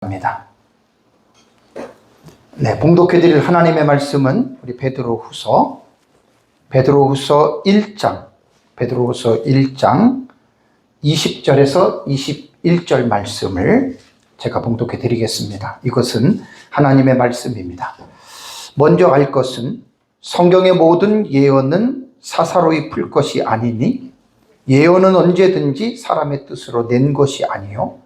합니다. 네, 봉독해드릴 하나님의 말씀은 우리 베드로후서 1장 20절에서 21절 말씀을 제가 봉독해드리겠습니다. 이것은 하나님의 말씀입니다. 먼저 알 것은 성경의 모든 예언은 사사로이 풀 것이 아니니 예언은 언제든지 사람의 뜻으로 낸 것이 아니요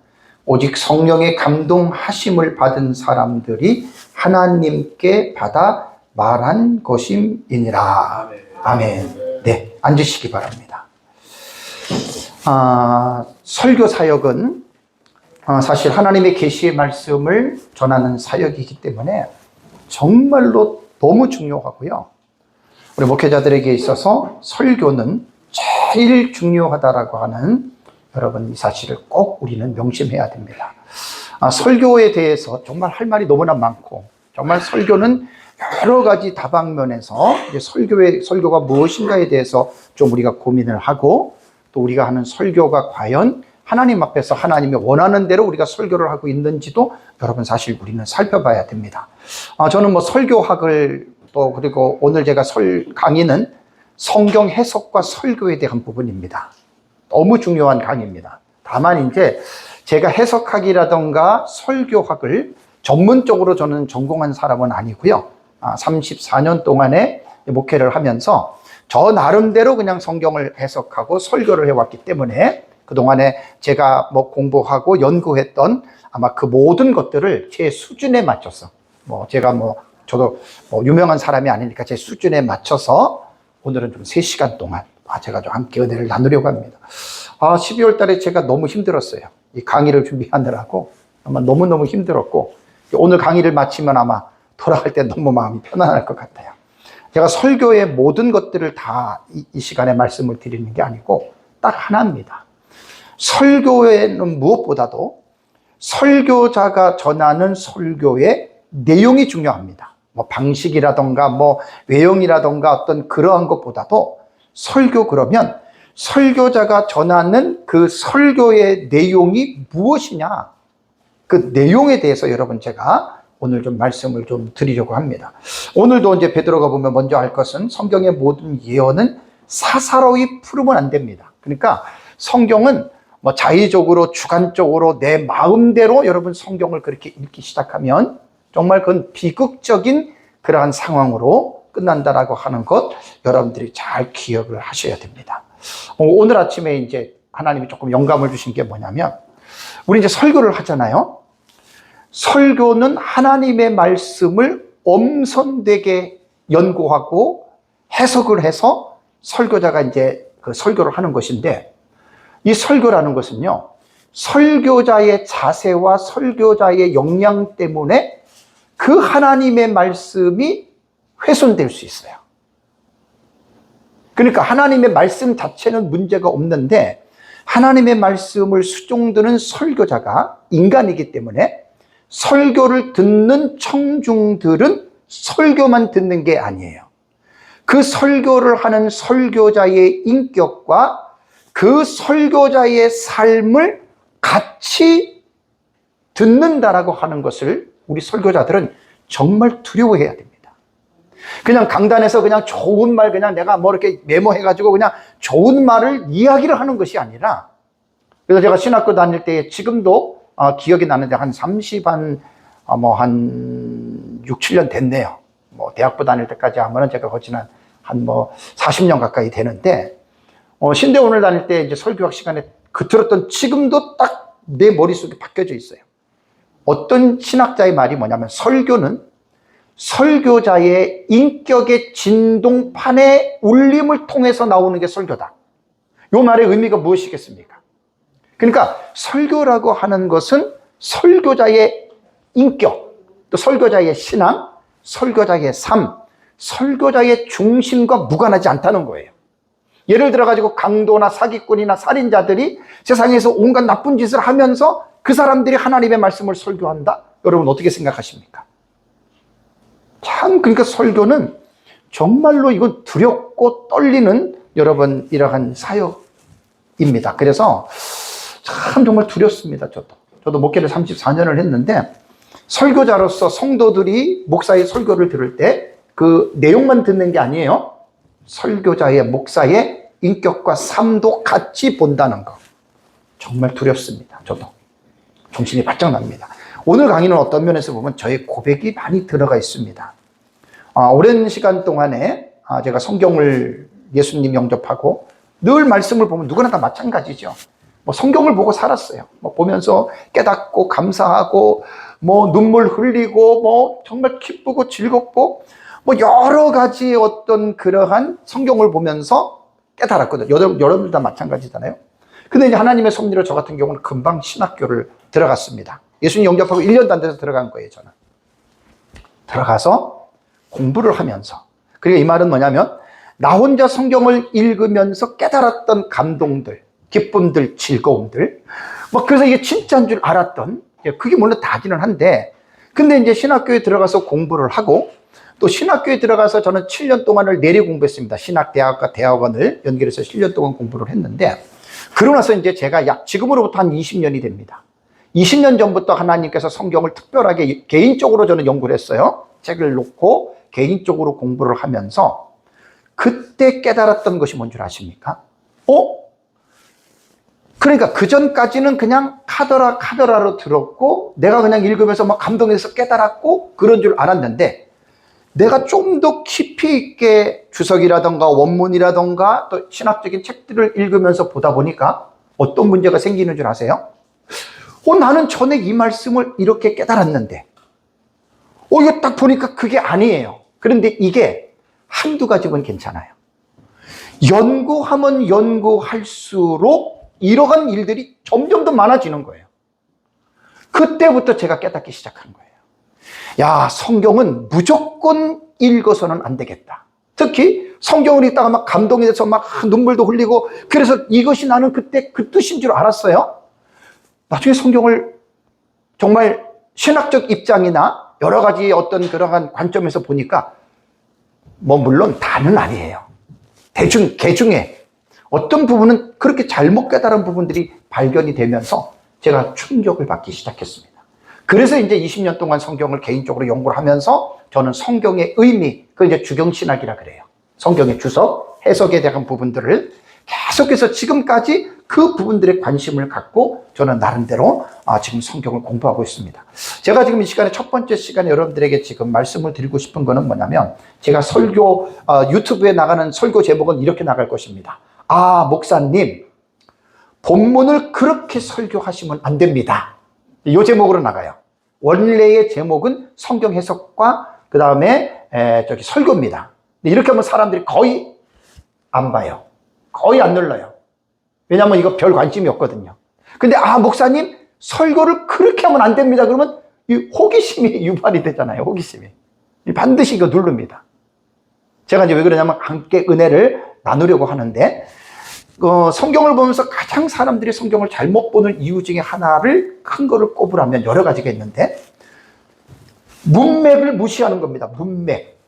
오직 성령의 감동하심을 받은 사람들이 하나님께 받아 말한 것임이니라. 아멘. 네, 앉으시기 바랍니다. 설교 사역은 사실 하나님의 계시의 말씀을 전하는 사역이기 때문에 정말로 너무 중요하고요. 우리 목회자들에게 있어서 설교는 제일 중요하다라고 하는 여러분 이 사실을 꼭 우리는 명심해야 됩니다. 설교에 대해서 정말 할 말이 너무나 많고 정말 설교는 여러 가지 다방면에서 설교가 무엇인가에 대해서 좀 우리가 고민을 하고 또 우리가 하는 설교가 과연 하나님 앞에서 하나님이 원하는 대로 우리가 설교를 하고 있는지도 여러분 사실 우리는 살펴봐야 됩니다. 저는 설교학을 또 그리고 오늘 제가 강의는 성경 해석과 설교에 대한 부분입니다. 너무 중요한 강의입니다. 다만 이제 제가 해석학이라던가 설교학을 전문적으로 저는 전공한 사람은 아니고요. 34년 동안의 목회를 하면서 저 나름대로 그냥 성경을 해석하고 설교를 해왔기 때문에 그동안에 제가 공부하고 연구했던 아마 그 모든 것들을 제 수준에 맞춰서 저도 유명한 사람이 아니니까 제 수준에 맞춰서 오늘은 좀 3시간 동안 제가 좀 함께 은혜를 나누려고 합니다. 12월 달에 제가 너무 힘들었어요. 이 강의를 준비하느라고 아마 너무너무 힘들었고 오늘 강의를 마치면 아마 돌아갈 때 너무 마음이 편안할 것 같아요. 제가 설교의 모든 것들을 다 이 시간에 말씀을 드리는 게 아니고 딱 하나입니다. 설교에는 무엇보다도 설교자가 전하는 설교의 내용이 중요합니다. 방식이라던가 외형이라던가 어떤 그러한 것보다도 설교 그러면 설교자가 전하는 그 설교의 내용이 무엇이냐 그 내용에 대해서 여러분 제가 오늘 좀 말씀을 좀 드리려고 합니다. 오늘도 이제 베드로가 보면 먼저 알 것은 성경의 모든 예언은 사사로이 풀으면 안 됩니다. 그러니까 성경은 자의적으로 주관적으로 내 마음대로 여러분 성경을 그렇게 읽기 시작하면 정말 그건 비극적인 그러한 상황으로 끝난다라고 하는 것 여러분들이 잘 기억을 하셔야 됩니다. 오늘 아침에 이제 하나님이 조금 영감을 주신 게 뭐냐면 우리 이제 설교를 하잖아요. 설교는 하나님의 말씀을 엄선되게 연구하고 해석을 해서 설교자가 이제 그 설교를 하는 것인데 이 설교라는 것은요. 설교자의 자세와 설교자의 역량 때문에 그 하나님의 말씀이 훼손될 수 있어요. 그러니까 하나님의 말씀 자체는 문제가 없는데 하나님의 말씀을 수종드는 설교자가 인간이기 때문에 설교를 듣는 청중들은 설교만 듣는 게 아니에요. 그 설교를 하는 설교자의 인격과 그 설교자의 삶을 같이 듣는다라고 하는 것을 우리 설교자들은 정말 두려워해야 됩니다. 그냥 강단에서 그냥 좋은 말 그냥 내가 이렇게 메모해가지고 그냥 좋은 말을 이야기를 하는 것이 아니라 그래서 제가 신학교 다닐 때 지금도 기억이 나는데 한 6, 7년 됐네요. 대학부 다닐 때까지 하면은 제가 거진 한 40년 가까이 되는데 신대원을 다닐 때 이제 설교학 시간에 들었던 지금도 딱 내 머릿속에 박혀져 있어요. 어떤 신학자의 말이 뭐냐면 설교는 설교자의 인격의 진동판의 울림을 통해서 나오는 게 설교다. 이 말의 의미가 무엇이겠습니까? 그러니까 설교라고 하는 것은 설교자의 인격, 또 설교자의 신앙, 설교자의 삶, 설교자의 중심과 무관하지 않다는 거예요. 예를 들어가지고 강도나 사기꾼이나 살인자들이 세상에서 온갖 나쁜 짓을 하면서 그 사람들이 하나님의 말씀을 설교한다? 여러분 어떻게 생각하십니까? 그러니까 설교는 정말로 이건 두렵고 떨리는 여러분 이러한 사역입니다. 그래서 참 정말 두렵습니다. 저도 저도 목회를 34년을 했는데 설교자로서 성도들이 목사의 설교를 들을 때 그 내용만 듣는 게 아니에요. 설교자의 목사의 인격과 삶도 같이 본다는 거. 정말 두렵습니다. 저도. 정신이 바짝 납니다. 오늘 강의는 어떤 면에서 보면 저의 고백이 많이 들어가 있습니다. 오랜 시간 동안에 제가 성경을 예수님 영접하고 늘 말씀을 보면 누구나 다 마찬가지죠. 뭐 성경을 보고 살았어요. 뭐 보면서 깨닫고 감사하고 뭐 눈물 흘리고 뭐 정말 기쁘고 즐겁고 뭐 여러 가지 어떤 그러한 성경을 보면서 깨달았거든요. 여러분들 다 마찬가지잖아요. 근데 이제 하나님의 섭리로 저 같은 경우는 금방 신학교를 들어갔습니다. 예수님 영접하고 1년도 안 돼서 들어간 거예요, 저는. 들어가서 공부를 하면서. 그리고 이 말은 뭐냐면 나 혼자 성경을 읽으면서 깨달았던 감동들, 기쁨들, 즐거움들. 뭐 그래서 이게 진짜인 줄 알았던, 그게 물론 다기는 한데, 근데 이제 신학교에 들어가서 공부를 하고 또 신학교에 들어가서 저는 7년 동안을 내리 공부했습니다. 신학대학과 대학원을 연결해서 7년 동안 공부를 했는데, 그러고 나서 이제 제가 지금으로부터 한 20년이 됩니다. 20년 전부터 하나님께서 성경을 특별하게 개인적으로 저는 연구를 했어요. 책을 놓고 개인적으로 공부를 하면서 그때 깨달았던 것이 뭔 줄 아십니까? 그러니까 그 전까지는 그냥 카더라로 들었고 내가 그냥 읽으면서 막 감동해서 깨달았고 그런 줄 알았는데, 내가 좀 더 깊이 있게 주석이라던가 원문이라던가 또 신학적인 책들을 읽으면서 보다 보니까 어떤 문제가 생기는 줄 아세요? 나는 전에 이 말씀을 이렇게 깨달았는데 이거 딱 보니까 그게 아니에요. 그런데 이게 한두 가지면 괜찮아요. 연구하면 연구할수록 이러한 일들이 점점 더 많아지는 거예요. 그때부터 제가 깨닫기 시작한 거예요. 야, 성경은 무조건 읽어서는 안 되겠다. 특히 성경을 읽다가 막 감동이 돼서 막 눈물도 흘리고, 그래서 이것이 나는 그때 그 뜻인 줄 알았어요. 나중에 성경을 정말 신학적 입장이나 여러 가지 어떤 그러한 관점에서 보니까 뭐 물론 다는 아니에요. 개중에 어떤 부분은 그렇게 잘못 깨달은 부분들이 발견이 되면서 제가 충격을 받기 시작했습니다. 그래서 이제 20년 동안 성경을 개인적으로 연구를 하면서 저는 성경의 의미, 그걸 이제 주경신학이라 그래요. 성경의 주석, 해석에 대한 부분들을 계속해서 지금까지 그 부분들에 관심을 갖고 저는 나름대로 지금 성경을 공부하고 있습니다. 제가 지금 이 시간에 첫 번째 시간에 여러분들에게 지금 말씀을 드리고 싶은 거는 뭐냐면, 제가 설교, 유튜브에 나가는 설교 제목은 이렇게 나갈 것입니다. 목사님, 본문을 그렇게 설교하시면 안 됩니다. 이 제목으로 나가요. 원래의 제목은 성경 해석과 그 다음에 설교입니다. 이렇게 하면 사람들이 거의 안 봐요. 거의 안 눌러요. 왜냐하면 이거 별 관심이 없거든요. 근데 목사님 설교를 그렇게 하면 안 됩니다. 그러면 이 호기심이 유발이 되잖아요. 호기심이. 반드시 이거 누릅니다. 제가 이제 왜 그러냐면 함께 은혜를 나누려고 하는데, 성경을 보면서 가장 사람들이 성경을 잘못 보는 이유 중에 하나를 큰 거를 꼽으라면 여러 가지가 있는데, 문맥을 무시하는 겁니다. 문맥.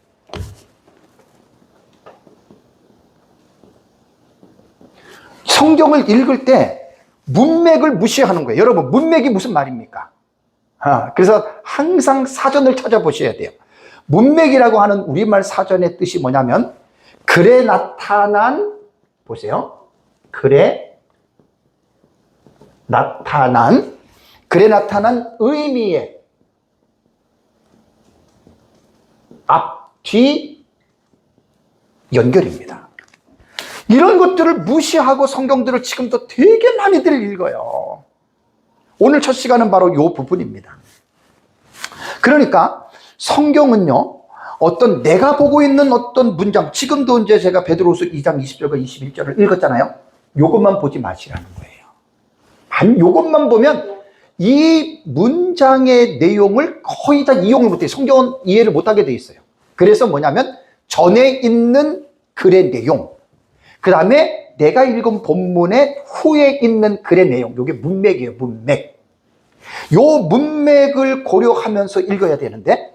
성경을 읽을 때 문맥을 무시하는 거예요. 여러분, 문맥이 무슨 말입니까? 그래서 항상 사전을 찾아보셔야 돼요. 문맥이라고 하는 우리말 사전의 뜻이 뭐냐면, 글에 나타난, 보세요. 글에 나타난 의미의 앞, 뒤 연결입니다. 이런 것들을 무시하고 성경들을 지금도 되게 많이들 읽어요. 오늘 첫 시간은 바로 이 부분입니다. 그러니까 성경은요, 어떤 내가 보고 있는 어떤 문장, 지금도 이제 제가 베드로후서 2장 20절과 21절을 읽었잖아요. 요것만 보지 마시라는 거예요. 요것만 보면 이 문장의 내용을 거의 다 이용을 못해요. 성경은 이해를 못하게 돼 있어요. 그래서 뭐냐면 전에 있는 글의 내용, 그 다음에 내가 읽은 본문의 후에 있는 글의 내용, 이게 문맥이에요. 문맥. 요 문맥을 고려하면서 읽어야 되는데,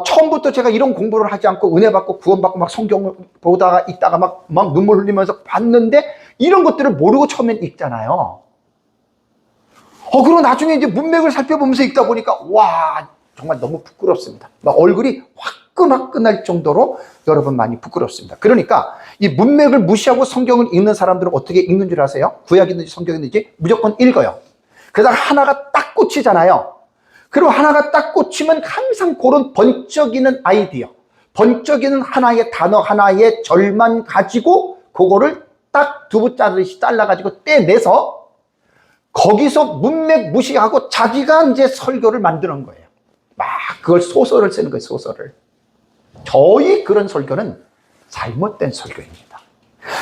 처음부터 제가 이런 공부를 하지 않고 은혜 받고 구원 받고 막 성경을 보다가 있다가 막 눈물 흘리면서 봤는데 이런 것들을 모르고 처음엔 읽잖아요. 그리고 나중에 이제 문맥을 살펴보면서 읽다 보니까, 와, 정말 너무 부끄럽습니다. 막 얼굴이 화끈화끈할 정도로 여러분 많이 부끄럽습니다. 그러니까 이 문맥을 무시하고 성경을 읽는 사람들은 어떻게 읽는 줄 아세요? 구약이든지 성경이든지 무조건 읽어요. 그러다가 하나가 딱 꽂히잖아요. 그리고 하나가 딱 꽂히면 항상 그런 번쩍이는 아이디어, 번쩍이는 하나의 단어, 하나의 절만 가지고 그거를 딱 두부 자르듯이 잘라가지고 떼내서 거기서 문맥 무시하고 자기가 이제 설교를 만드는 거예요. 막 그걸 소설을 쓰는 거예요, 소설을. 저희 그런 설교는 잘못된 설교입니다.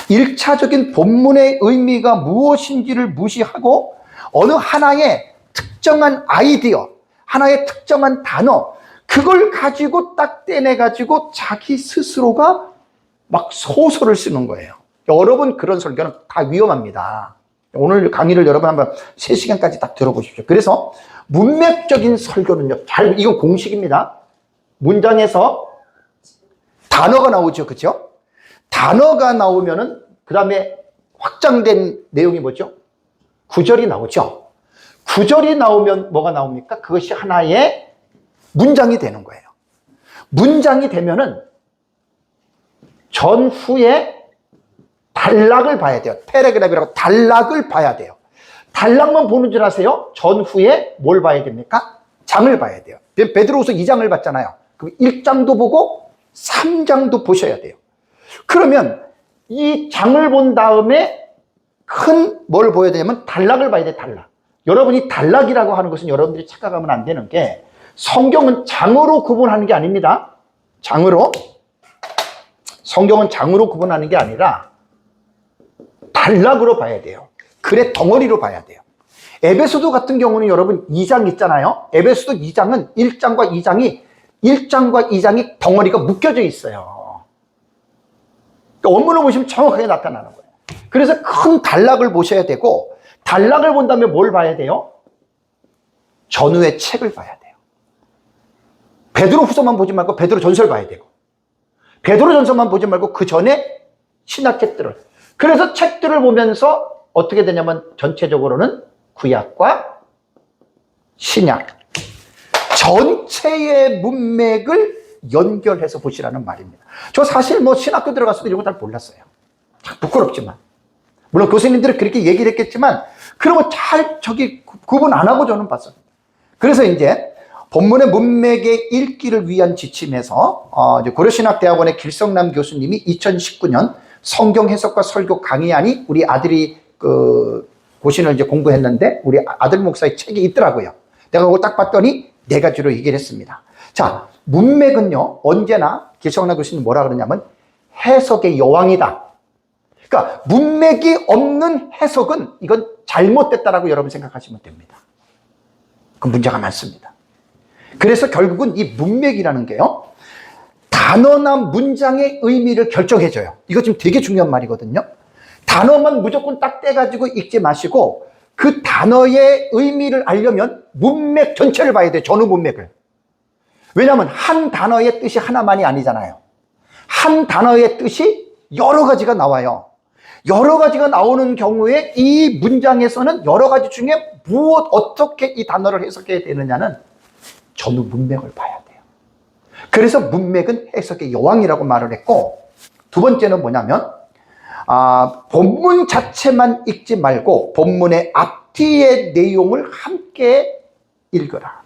1차적인 본문의 의미가 무엇인지를 무시하고 어느 하나의 특정한 아이디어, 하나의 특정한 단어, 그걸 가지고 딱 떼내가지고 자기 스스로가 막 소설을 쓰는 거예요. 여러분, 그런 설교는 다 위험합니다. 오늘 강의를 여러분 한번 3시간까지 딱 들어보십시오. 그래서 문맥적인 설교는요, 이건 공식입니다. 문장에서 단어가 나오죠, 그죠? 단어가 나오면은 그 다음에 확장된 내용이 뭐죠? 구절이 나오죠. 구절이 나오면 뭐가 나옵니까? 그것이 하나의 문장이 되는 거예요. 문장이 되면은 전후에 단락을 봐야 돼요. 패러그래프라고 단락을 봐야 돼요. 단락만 보는 줄 아세요? 전후에 뭘 봐야 됩니까? 장을 봐야 돼요. 베드로후서 2장을 봤잖아요. 그럼 1장도 보고 3장도 보셔야 돼요. 그러면 이 장을 본 다음에 큰 뭘 보여야 되냐면 단락을 봐야 돼요. 단락. 여러분이 단락이라고 하는 것은 여러분들이 착각하면 안 되는 게, 성경은 장으로 구분하는 게 아닙니다. 성경은 장으로 구분하는 게 아니라 단락으로 봐야 돼요. 글의 덩어리로 봐야 돼요. 에베소도 같은 경우는 여러분 2장 있잖아요. 에베소도 2장은 1장과 2장이 덩어리가 묶여져 있어요. 그러니까 원문을 보시면 정확하게 나타나는 거예요. 그래서 큰 단락을 보셔야 되고, 단락을 본다면 뭘 봐야 돼요? 전후의 책을 봐야 돼요. 베드로후서만 보지 말고 베드로전서를 봐야 되고, 베드로전서만 보지 말고 그 전에 신학책들을. 그래서 책들을 보면서 어떻게 되냐면 전체적으로는 구약과 신약 전체의 문맥을 연결해서 보시라는 말입니다. 저 사실 신학교 들어갔을 때 이런 거 잘 몰랐어요. 부끄럽지만. 물론 교수님들은 그렇게 얘기를 했겠지만 그런 거 잘 구분 안 하고 저는 봤어요. 그래서 이제 본문의 문맥의 읽기를 위한 지침에서 이제 고려신학대학원의 길성남 교수님이 2019년 성경 해석과 설교 강의안이 우리 아들이 고신을 이제 공부했는데 우리 아들 목사의 책이 있더라고요. 내가 그걸 딱 봤더니 4가지로 얘기를 했습니다. 자, 문맥은요, 언제나 길성남 교수님 뭐라 그러냐면 해석의 여왕이다. 그러니까 문맥이 없는 해석은 이건 잘못됐다라고 여러분 생각하시면 됩니다. 그 문제가 많습니다. 그래서 결국은 이 문맥이라는 게요, 단어나 문장의 의미를 결정해줘요. 이거 지금 되게 중요한 말이거든요. 단어만 무조건 딱 떼가지고 읽지 마시고 그 단어의 의미를 알려면 문맥 전체를 봐야 돼요. 전후 문맥을. 왜냐하면 한 단어의 뜻이 하나만이 아니잖아요. 한 단어의 뜻이 여러 가지가 나와요. 여러 가지가 나오는 경우에 이 문장에서는 여러 가지 중에 어떻게 이 단어를 해석해야 되느냐는 전후 문맥을 봐야 돼요. 그래서 문맥은 해석의 여왕이라고 말을 했고, 두 번째는 뭐냐면 본문 자체만 읽지 말고 본문의 앞뒤의 내용을 함께 읽어라.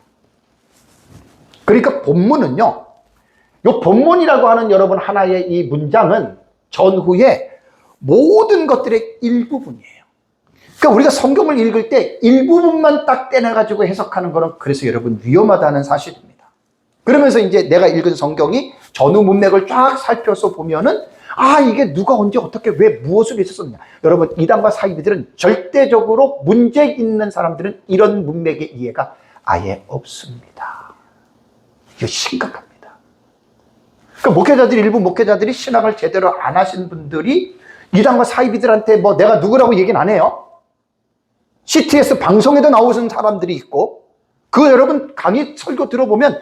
그러니까 본문은요, 요 본문이라고 하는 여러분 하나의 이 문장은 전후에 모든 것들의 일부분이에요. 그러니까 우리가 성경을 읽을 때 일부분만 딱 떼내가지고 해석하는 거는 그래서 여러분 위험하다는 사실입니다. 그러면서 이제 내가 읽은 성경이 전후 문맥을 쫙 살펴서 보면은 이게 누가 언제 어떻게 왜 무엇을 했었느냐. 여러분, 이단과 사이비들은 절대적으로 문제 있는 사람들은 이런 문맥의 이해가 아예 없습니다. 이거 심각합니다. 그러니까 일부 목회자들이 신학을 제대로 안 하신 분들이 이단과 사이비들한테 내가 누구라고 얘기는 안 해요. CTS 방송에도 나오는 사람들이 있고, 여러분 강의 설교 들어보면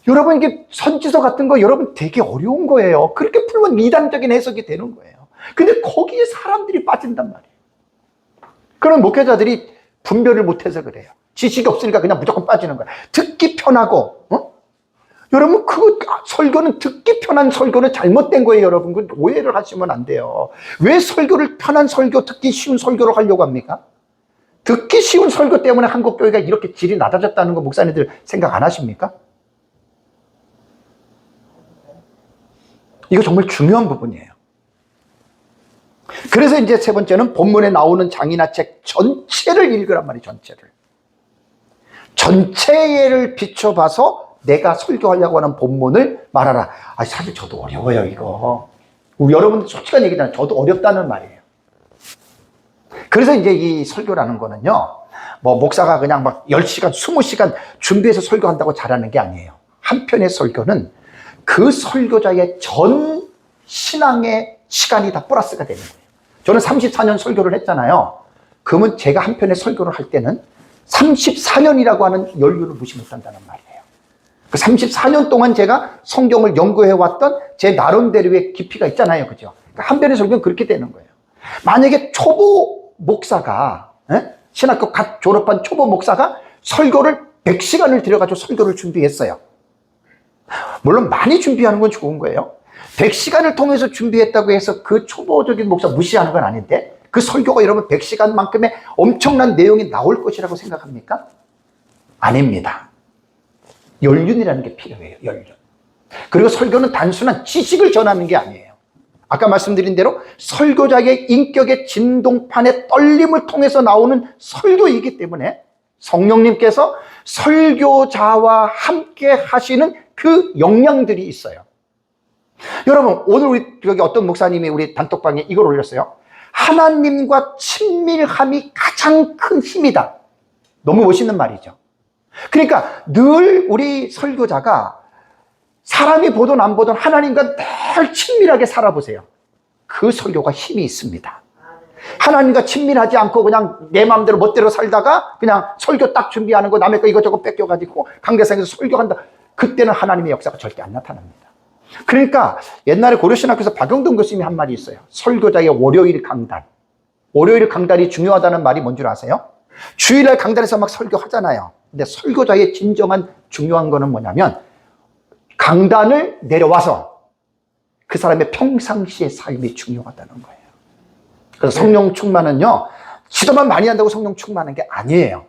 여러분 이게 선지서 같은 거 여러분 되게 어려운 거예요. 그렇게 풀면 이단적인 해석이 되는 거예요. 근데 거기에 사람들이 빠진단 말이에요. 그런 목회자들이 분별을 못해서 그래요. 지식이 없으니까 그냥 무조건 빠지는 거야. 듣기 편하고, 여러분, 설교는 듣기 편한 설교는 잘못된 거예요, 여러분. 그 오해를 하시면 안 돼요. 왜 설교를 편한 설교, 듣기 쉬운 설교로 하려고 합니까? 듣기 쉬운 설교 때문에 한국교회가 이렇게 질이 낮아졌다는 거 목사님들 생각 안 하십니까? 이거 정말 중요한 부분이에요. 그래서 이제 세 번째는 본문에 나오는 장이나 책 전체를 읽으란 말이에요, 전체를. 전체를 비춰봐서 내가 설교하려고 하는 본문을 말하라. 사실 저도 어려워요, 이거. 여러분들 솔직한 얘기잖아요. 저도 어렵다는 말이에요. 그래서 이제 이 설교라는 거는요, 뭐 목사가 그냥 막 10시간, 20시간 준비해서 설교한다고 잘하는 게 아니에요. 한 편의 설교는 그 설교자의 전 신앙의 시간이 다 플러스가 되는 거예요. 저는 34년 설교를 했잖아요. 그러면 제가 한 편의 설교를 할 때는 34년이라고 하는 연륜을 무시 못한다는 말이에요. 그 34년 동안 제가 성경을 연구해왔던 제 나름대로의 깊이가 있잖아요. 그죠? 그러니까 한 편의 설교는 그렇게 되는 거예요. 만약에 초보 목사가, 신학교 갓 졸업한 초보 목사가 설교를 100시간을 들여가지고 설교를 준비했어요. 물론 많이 준비하는 건 좋은 거예요. 100시간을 통해서 준비했다고 해서 그 초보적인 목사 무시하는 건 아닌데, 그 설교가 여러분 100시간만큼의 엄청난 내용이 나올 것이라고 생각합니까? 아닙니다. 연륜이라는 게 필요해요, 연륜. 그리고 설교는 단순한 지식을 전하는 게 아니에요. 아까 말씀드린 대로 설교자의 인격의 진동판의 떨림을 통해서 나오는 설교이기 때문에 성령님께서 설교자와 함께 하시는 그 역량들이 있어요. 여러분, 오늘 우리 여기 어떤 목사님이 우리 단톡방에 이걸 올렸어요. 하나님과 친밀함이 가장 큰 힘이다. 너무 멋있는 말이죠. 그러니까 늘 우리 설교자가 사람이 보든 안 보든 하나님과 늘 친밀하게 살아보세요. 그 설교가 힘이 있습니다. 하나님과 친밀하지 않고 그냥 내 마음대로 멋대로 살다가 그냥 설교 딱 준비하는 거 남의 거 이것저것 뺏겨가지고 관계상에서 설교한다. 그때는 하나님의 역사가 절대 안 나타납니다. 그러니까 옛날에 고려신학교에서 박영동 교수님이 한 말이 있어요. 설교자의 월요일 강단. 월요일 강단이 중요하다는 말이 뭔 줄 아세요? 주일날 강단에서 막 설교하잖아요. 근데 설교자의 진정한 중요한 거는 뭐냐면 강단을 내려와서 그 사람의 평상시의 삶이 중요하다는 거예요. 그래서 성령 충만은요, 기도만 많이 한다고 성령 충만한 게 아니에요.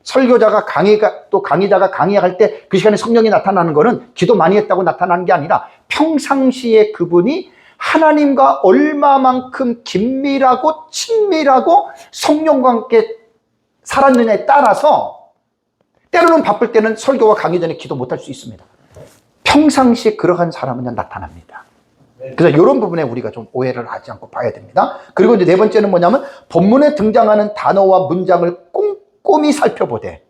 설교자가 강의자가 강의할 때 그 시간에 성령이 나타나는 거는 기도 많이 했다고 나타나는 게 아니라 평상시에 그분이 하나님과 얼마만큼 긴밀하고 친밀하고 성령과 함께 살았느냐에 따라서 때로는 바쁠 때는 설교와 강의 전에 기도 못할 수 있습니다. 평상시에 그러한 사람은 나타납니다. 그래서 이런 부분에 우리가 좀 오해를 하지 않고 봐야 됩니다. 그리고 이제 네 번째는 뭐냐면 본문에 등장하는 단어와 문장을 꼼꼼히 살펴보되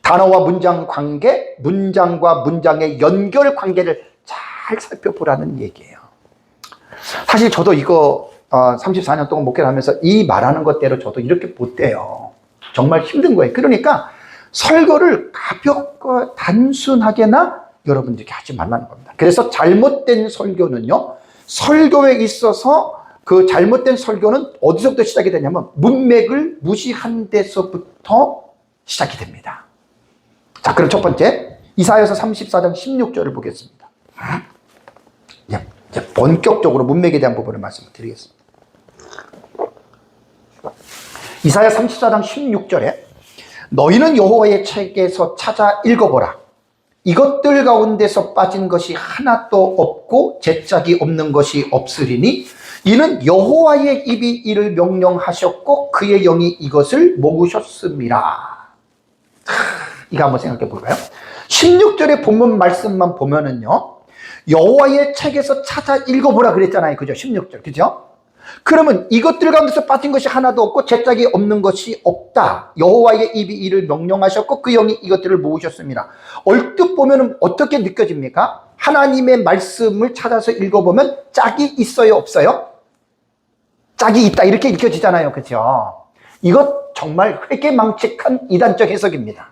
단어와 문장 관계, 문장과 문장의 연결 관계를 잘 살펴보라는 얘기예요. 사실 저도 이거 34년 동안 목회를 하면서 이 말하는 것대로 저도 이렇게 못해요. 정말 힘든 거예요. 그러니까 설교를 가볍고 단순하게나 여러분들이 하지 말라는 겁니다. 그래서 잘못된 설교는요, 설교에 있어서 그 잘못된 설교는 어디서부터 시작이 되냐면 문맥을 무시한 데서부터 시작이 됩니다. 자, 그럼 첫 번째 이사야서 34장 16절을 보겠습니다. 이제 본격적으로 문맥에 대한 부분을 말씀을 드리겠습니다. 이사야 34장 16절에 너희는 여호와의 책에서 찾아 읽어보라. 이것들 가운데서 빠진 것이 하나도 없고 제짝이 없는 것이 없으리니 이는 여호와의 입이 이를 명령하셨고 그의 영이 이것을 먹으셨습니다. 이거 한번 생각해 볼까요? 16절의 본문 말씀만 보면은요, 여호와의 책에서 찾아 읽어보라 그랬잖아요. 그죠? 16절. 그죠? 그러면 이것들 가운데서 빠진 것이 하나도 없고 제짝이 없는 것이 없다. 여호와의 입이 이를 명령하셨고 그 영이 이것들을 모으셨습니다. 얼뜻 보면 어떻게 느껴집니까? 하나님의 말씀을 찾아서 읽어보면 짝이 있어요, 없어요? 짝이 있다 이렇게 읽혀지잖아요. 그죠? 이것 정말 회개망측한 이단적 해석입니다.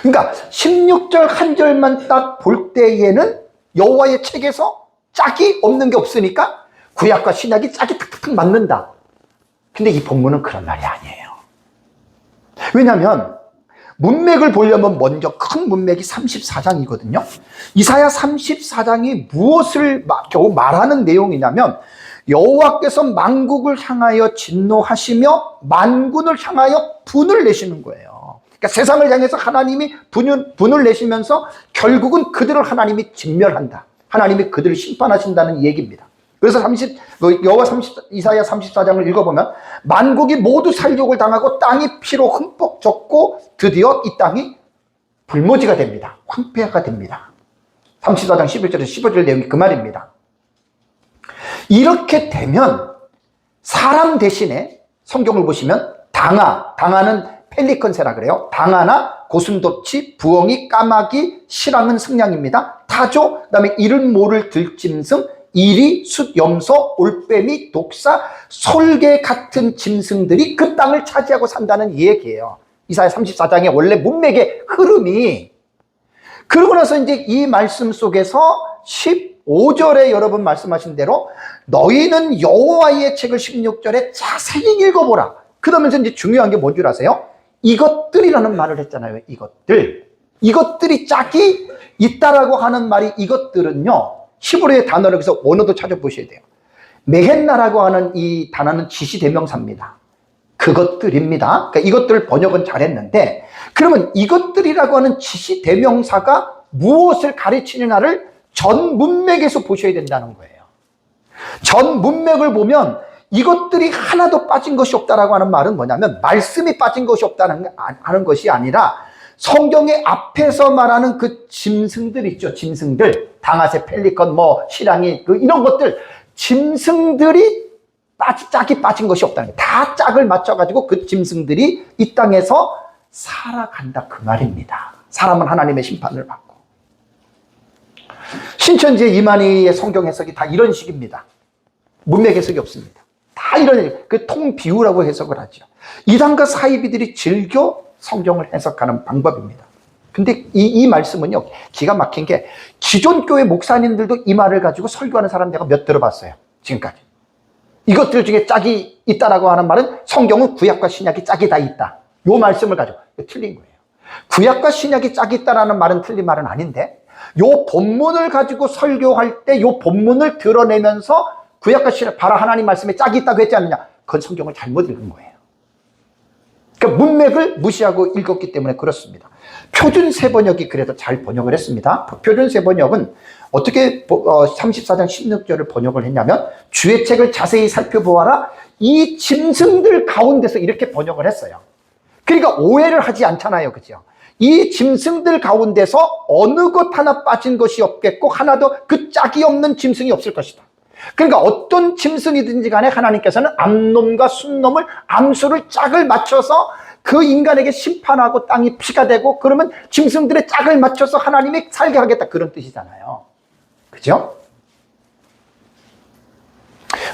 그러니까 16절 한 절만 딱 볼 때에는 여호와의 책에서 짝이 없는 게 없으니까 구약과 신약이 짝이 탁탁탁 맞는다. 근데 이 본문은 그런 말이 아니에요. 왜냐하면 문맥을 보려면 먼저 큰 문맥이 34장이거든요. 이사야 34장이 무엇을 겨우 말하는 내용이냐면 여호와께서 만국을 향하여 진노하시며 만군을 향하여 분을 내시는 거예요. 그러니까 세상을 향해서 하나님이 분을 내시면서 결국은 그들을 하나님이 진멸한다. 하나님이 그들을 심판하신다는 얘기입니다. 그래서 이사야 34장을 읽어보면 만국이 모두 살육을 당하고 땅이 피로 흠뻑 젖고 드디어 이 땅이 불모지가 됩니다. 황폐화가 됩니다. 34장 11절에서 15절 내용이 그 말입니다. 이렇게 되면 사람 대신에 성경을 보시면 당아는 펠리컨새라 그래요. 당아나 고슴도치, 부엉이, 까마귀, 실황은 승냥입니다. 타조, 그 다음에 이른 모를 들짐승, 이리, 숫, 염소, 올빼미, 독사, 솔개 같은 짐승들이 그 땅을 차지하고 산다는 얘기예요. 이사야 34장의 원래 문맥의 흐름이. 그러고 나서 이제 이 말씀 속에서 15절에 여러분 말씀하신 대로 너희는 여호와의 책을 16절에 자세히 읽어보라. 그러면서 이제 중요한 게 뭔 줄 아세요? 이것들이라는 말을 했잖아요. 이것들이 짝이 있다라고 하는 말이 이것들은요. 히브리의 단어를 여기서 원어도 찾아보셔야 돼요. 메헨나라고 하는 이 단어는 지시대명사입니다. 그것들입니다. 그러니까 이것들 번역은 잘했는데 그러면 이것들이라고 하는 지시대명사가 무엇을 가르치느냐를 전 문맥에서 보셔야 된다는 거예요. 전 문맥을 보면 이것들이 하나도 빠진 것이 없다라고 하는 말은 뭐냐면 말씀이 빠진 것이 없다는 하는 것이 아니라 성경의 앞에서 말하는 그 짐승들 있죠. 짐승들. 당아새, 펠리컨, 실황이 이런 것들 짐승들이 짝이 빠진 것이 없다는 거예요. 다 짝을 맞춰가지고 그 짐승들이 이 땅에서 살아간다 그 말입니다. 사람은 하나님의 심판을 받고. 신천지의 이만희의 성경 해석이 다 이런 식입니다. 문맥 해석이 없습니다. 다 이런 그 통비유라고 해석을 하죠. 이단과 사이비들이 즐겨 성경을 해석하는 방법입니다. 근데 이 말씀은요, 기가 막힌 게 기존 교회 목사님들도 이 말을 가지고 설교하는 사람 내가 몇 들어봤어요. 지금까지. 이것들 중에 짝이 있다라고 하는 말은 성경은 구약과 신약이 짝이 다 있다. 이 말씀을 가지고 틀린 거예요. 구약과 신약이 짝이 있다라는 말은 틀린 말은 아닌데 이 본문을 가지고 설교할 때 이 본문을 드러내면서 구약과 신약 바로 하나님 말씀에 짝이 있다고 했지 않느냐. 그건 성경을 잘못 읽은 거예요. 그러니까 문맥을 무시하고 읽었기 때문에 그렇습니다. 표준세 번역이 그래도 잘 번역을 했습니다. 표준세 번역은 어떻게 34장 16절을 번역을 했냐면 주의 책을 자세히 살펴보아라. 이 짐승들 가운데서 이렇게 번역을 했어요. 그러니까 오해를 하지 않잖아요. 그죠? 이 짐승들 가운데서 어느 것 하나 빠진 것이 없겠고 하나도 그 짝이 없는 짐승이 없을 것이다. 그러니까 어떤 짐승이든지 간에 하나님께서는 암놈과 순놈을 암수를 짝을 맞춰서 그 인간에게 심판하고 땅이 피가 되고 그러면 짐승들의 짝을 맞춰서 하나님이 살게 하겠다 그런 뜻이잖아요. 그죠?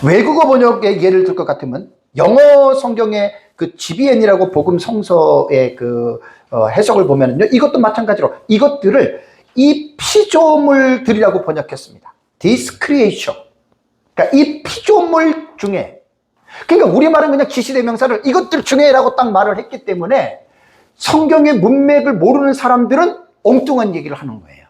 외국어 번역의 예를 들 것 같으면 영어 성경의 그 GBN이라고 복음 성서의 그 해석을 보면은요, 이것도 마찬가지로 이것들을 이 피조물들이라고 번역했습니다. Discreation. 그러니까 이 피조물 중에, 그러니까 우리말은 그냥 지시대명사를 이것들 중에라고 딱 말을 했기 때문에 성경의 문맥을 모르는 사람들은 엉뚱한 얘기를 하는 거예요.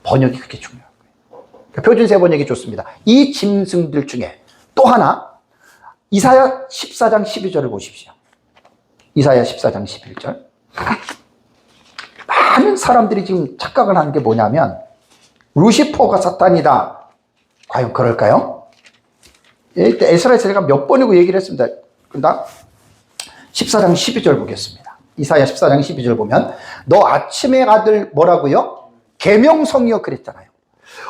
번역이 그렇게 중요한 거예요. 그러니까 표준세 번역이 좋습니다. 이 짐승들 중에 또 하나, 이사야 14장 12절을 보십시오. 이사야 14장 11절. 많은 사람들이 지금 착각을 하는 게 뭐냐면 루시퍼가 사탄이다. 과연 그럴까요? 에스라에서 제가 몇 번이고 얘기를 했습니다. 그러다 14장 12절 보겠습니다. 이사야 14장 12절 보면 너 아침의 아들 뭐라고요? 계명성이여 그랬잖아요.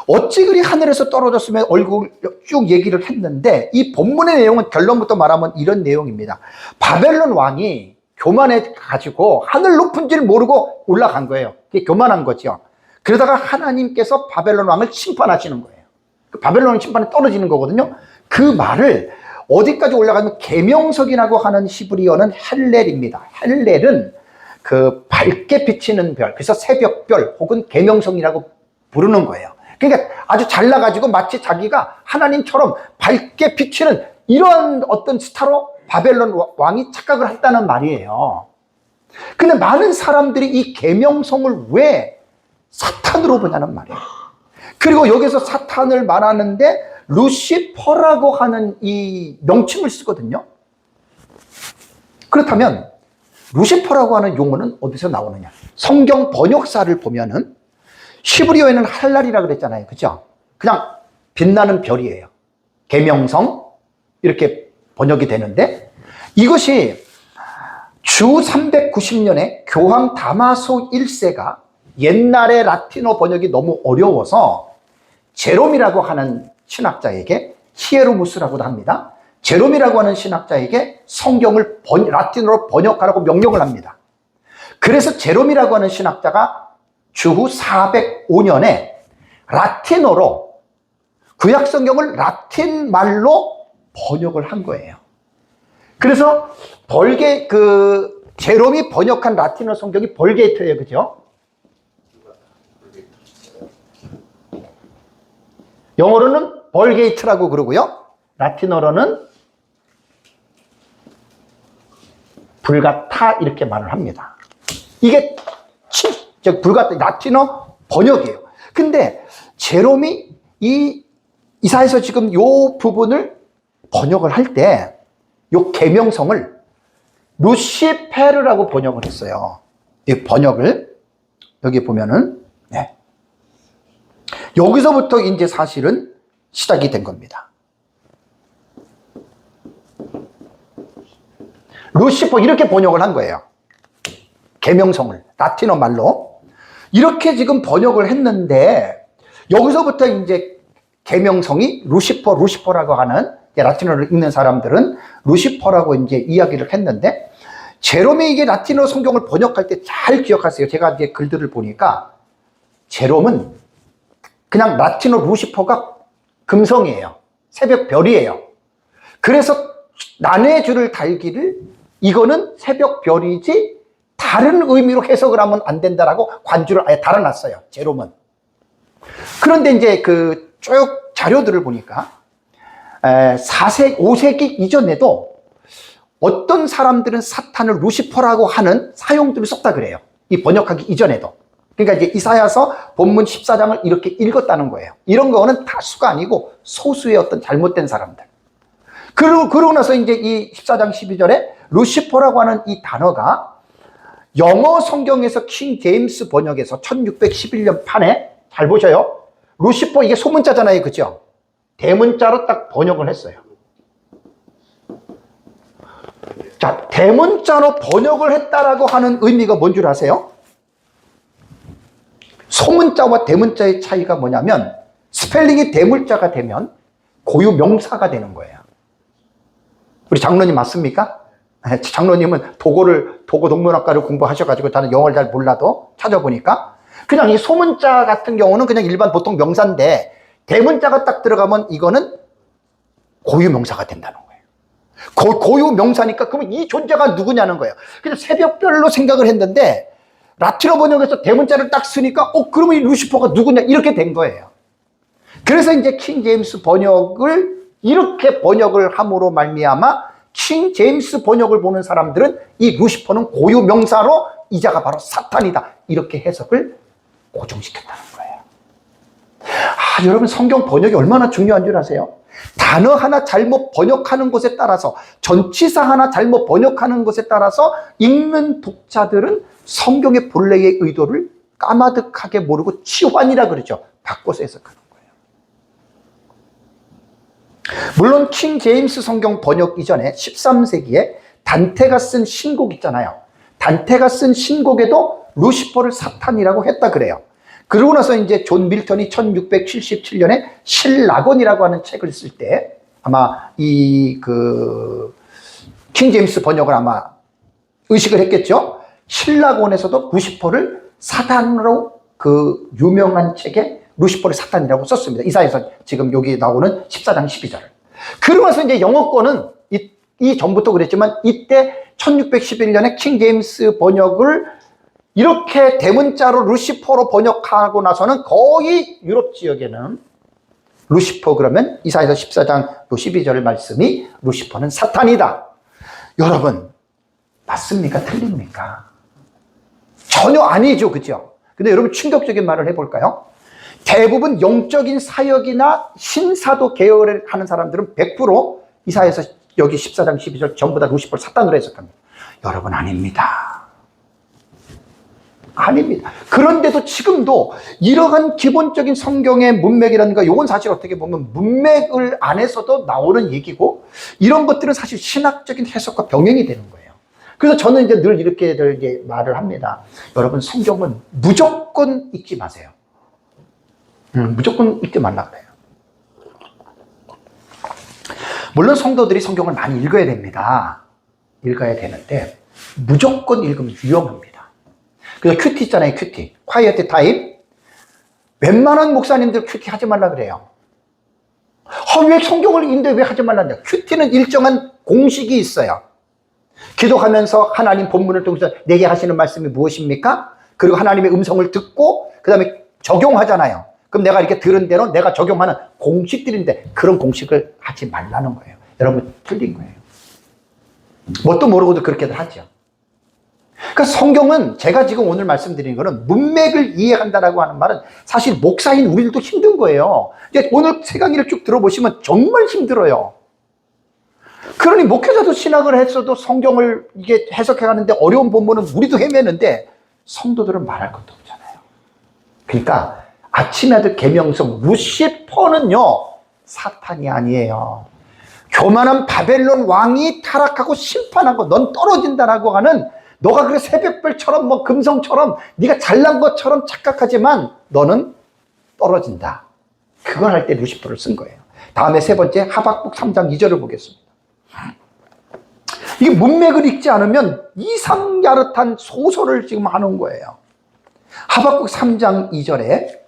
어찌 그리 하늘에서 떨어졌으면 얼굴 쭉 얘기를 했는데 이 본문의 내용은 결론부터 말하면 이런 내용입니다. 바벨론 왕이 교만해 가지고 하늘 높은 줄 모르고 올라간 거예요. 그게 교만한 거죠. 그러다가 하나님께서 바벨론 왕을 심판하시는 거예요. 바벨론 심판에 떨어지는 거거든요. 그 말을 어디까지 올라가면 계명석이라고 하는 히브리어는 헬렐입니다. 헬렐은 그 밝게 비치는 별, 그래서 새벽별 혹은 계명성이라고 부르는 거예요. 그러니까 아주 잘나가지고 마치 자기가 하나님처럼 밝게 비치는 이런 어떤 스타로 바벨론 왕이 착각을 했다는 말이에요. 근데 많은 사람들이 이 계명성을 왜 사탄으로 보냐는 말이에요. 그리고 여기서 사탄을 말하는데 루시퍼라고 하는 이 명칭을 쓰거든요. 그렇다면 루시퍼라고 하는 용어는 어디서 나오느냐? 성경 번역사를 보면은 히브리어에는 할랄이라 그랬잖아요. 그죠? 그냥 빛나는 별이에요. 계명성 이렇게 번역이 되는데, 이것이 주 390년에 교황 다마소 1세가 옛날에 라틴어 번역이 너무 어려워서 제롬이라고 하는 신학자에게, 히에로무스라고도 합니다. 제롬이라고 하는 신학자에게 성경을 라틴어로 번역하라고 명령을 합니다. 그래서 제롬이라고 하는 신학자가 주후 405년에 라틴어로 구약 성경을 라틴 말로 번역을 한 거예요. 그래서 제롬이 번역한 라틴어 성경이 벌게이트예요. 그죠? 영어로는 벌게이트라고 그러고요. 라틴어로는 불가타 이렇게 말을 합니다. 이게 불가타 라틴어 번역이에요. 근데 제롬이 이사에서 지금 요 부분을 번역을 할 때 요 계명성을 루시페르라고 번역을 했어요. 이 번역을 여기 보면은 여기서부터 이제 사실은 시작이 된 겁니다. 루시퍼 이렇게 번역을 한 거예요. 계명성을 라틴어 말로 이렇게 지금 번역을 했는데, 여기서부터 이제 계명성이 루시퍼라고 하는, 라틴어를 읽는 사람들은 루시퍼라고 이제 이야기를 했는데, 제롬이 이게 라틴어 성경을 번역할 때 잘 기억하세요. 제가 이제 글들을 보니까 제롬은 그냥 라틴어 루시퍼가 금성이에요. 새벽 별이에요. 그래서 난의 줄을 달기를 이거는 새벽 별이지 다른 의미로 해석을 하면 안 된다라고 관주를 아예 달아놨어요. 제롬은. 그런데 이제 쭉 자료들을 보니까 5세기 이전에도 어떤 사람들은 사탄을 루시퍼라고 하는 사용들을 썼다 그래요. 이 번역하기 이전에도. 그러니까 이제 이사야서 본문 14장을 이렇게 읽었다는 거예요. 이런 거는 다수가 아니고 소수의 어떤 잘못된 사람들. 그러고 나서 이제 이 14장 12절에 루시퍼라고 하는 이 단어가 영어 성경에서 킹 제임스 번역에서 1611년 판에, 잘 보셔요. 루시퍼 이게 소문자잖아요. 그죠? 대문자로 딱 번역을 했어요. 자, 대문자로 번역을 했다라고 하는 의미가 뭔 줄 아세요? 소문자와 대문자의 차이가 뭐냐면, 스펠링이 대문자가 되면 고유 명사가 되는 거예요. 우리 장로님 맞습니까? 장로님은 도고 동문학과를 공부하셔가지고 나는 영어를 잘 몰라도 찾아보니까 그냥 이 소문자 같은 경우는 그냥 일반 보통 명사인데, 대문자가 딱 들어가면 이거는 고유 명사가 된다는 거예요. 고유 명사니까 그러면 이 존재가 누구냐는 거예요. 그래서 새벽별로 생각을 했는데 라틴어 번역에서 대문자를 딱 쓰니까 그러면 이 루시퍼가 누구냐 이렇게 된 거예요. 그래서 이제 킹 제임스 번역을 이렇게 번역을 함으로 말미암아 킹 제임스 번역을 보는 사람들은 이 루시퍼는 고유 명사로 이자가 바로 사탄이다 이렇게 해석을 고정시켰다는 거예요. 여러분, 성경 번역이 얼마나 중요한 줄 아세요? 단어 하나 잘못 번역하는 것에 따라서, 전치사 하나 잘못 번역하는 것에 따라서 읽는 독자들은 성경의 본래의 의도를 까마득하게 모르고 치환이라 그러죠. 바꿔서 해석하는 거예요. 물론 킹 제임스 성경 번역 이전에 13세기에 단테가 쓴 신곡 있잖아요. 단테가 쓴 신곡에도 루시퍼를 사탄이라고 했다 그래요. 그러고 나서 이제 존 밀턴이 1677년에 실라곤이라고 하는 책을 쓸 때 아마 king 제임스 번역을 아마 의식을 했겠죠. 실라곤에서도 루시퍼를 사탄으로 유명한 책에 루시퍼를 사탄이라고 썼습니다. 이사야서 지금 여기 나오는 14장 12절. 그러면서 이제 영어권은 이 전부터 그랬지만 이때 1611년에 킹 제임스 번역을 이렇게 대문자로 루시퍼로 번역하고 나서는 거의 유럽 지역에는 루시퍼 그러면 이사야서 14장 12절 말씀이 루시퍼는 사탄이다. 여러분, 맞습니까? 틀립니까? 전혀 아니죠. 그죠? 근데 여러분 충격적인 말을 해볼까요? 대부분 영적인 사역이나 신사도 계열을 하는 사람들은 100% 이사야서 여기 14장 12절 전부 다 루시퍼를 사탄으로 해석합니다. 여러분, 아닙니다. 아닙니다. 그런데도 지금도 이러한 기본적인 성경의 문맥이라든가 이건 사실 어떻게 보면 문맥을 안에서도 나오는 얘기고 이런 것들은 사실 신학적인 해석과 병행이 되는 거예요. 그래서 저는 이제 늘 이렇게 말을 합니다. 여러분, 성경은 무조건 읽지 마세요. 무조건 읽지 말라 그래요. 물론 성도들이 성경을 많이 읽어야 됩니다. 읽어야 되는데 무조건 읽으면 위험합니다. 그래서 큐티 있잖아요. 큐티. quiet time. 웬만한 목사님들 큐티 하지 말라 그래요. 왜 성경을 읽는데 왜 하지 말라냐. 큐티는 일정한 공식이 있어요. 기도하면서 하나님 본문을 통해서 내게 하시는 말씀이 무엇입니까? 그리고 하나님의 음성을 듣고 그 다음에 적용하잖아요. 그럼 내가 이렇게 들은 대로 내가 적용하는 공식들인데 그런 공식을 하지 말라는 거예요. 여러분, 틀린 거예요. 뭣도 모르고도 그렇게들 하죠. 그러니까 성경은 제가 지금 오늘 말씀드리는 거는 문맥을 이해한다라고 하는 말은 사실 목사인 우리들도 힘든 거예요. 이제 오늘 세 강의를 쭉 들어보시면 정말 힘들어요. 그러니 목회자도 신학을 했어도 성경을 이게 해석해가는데 어려운 본문은 우리도 헤매는데 성도들은 말할 것도 없잖아요. 그러니까 아침에 아들 계명성 루시퍼는요 사탄이 아니에요. 교만한 바벨론 왕이 타락하고 심판하고 넌 떨어진다라고 하는, 너가 그래 새벽별처럼 뭐 금성처럼 네가 잘난 것처럼 착각하지만 너는 떨어진다. 그걸 할 때 루시퍼를 쓴 거예요. 다음에 세 번째 하박국 3장 2절을 보겠습니다. 이게 문맥을 읽지 않으면 이상야릇한 소설을 지금 하는 거예요. 하박국 3장 2절에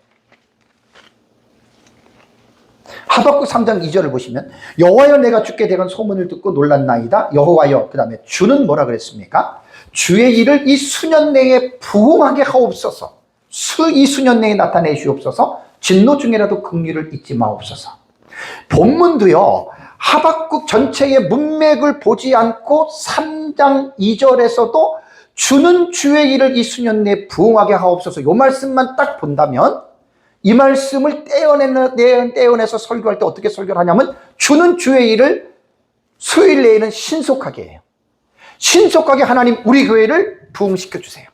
하박국 3장 2절을 보시면 여호와여 내가 주께 대건 소문을 듣고 놀랐나이다. 여호와여, 그 다음에 주는 뭐라 그랬습니까? 주의 일을 이 수년 내에 부응하게 하옵소서. 이 수년 내에 나타내시옵소서. 진노 중에라도 긍휼을 잊지 마옵소서. 본문도요 하박국 전체의 문맥을 보지 않고 3장 2절에서도 주는 주의 일을 이 수년 내에 부응하게 하옵소서, 이 말씀만 딱 본다면 이 말씀을 떼어내서 설교할 때 어떻게 설교를 하냐면 주는 주의 일을 수요일 내에는 신속하게 해요. 신속하게 하나님 우리 교회를 부흥시켜 주세요.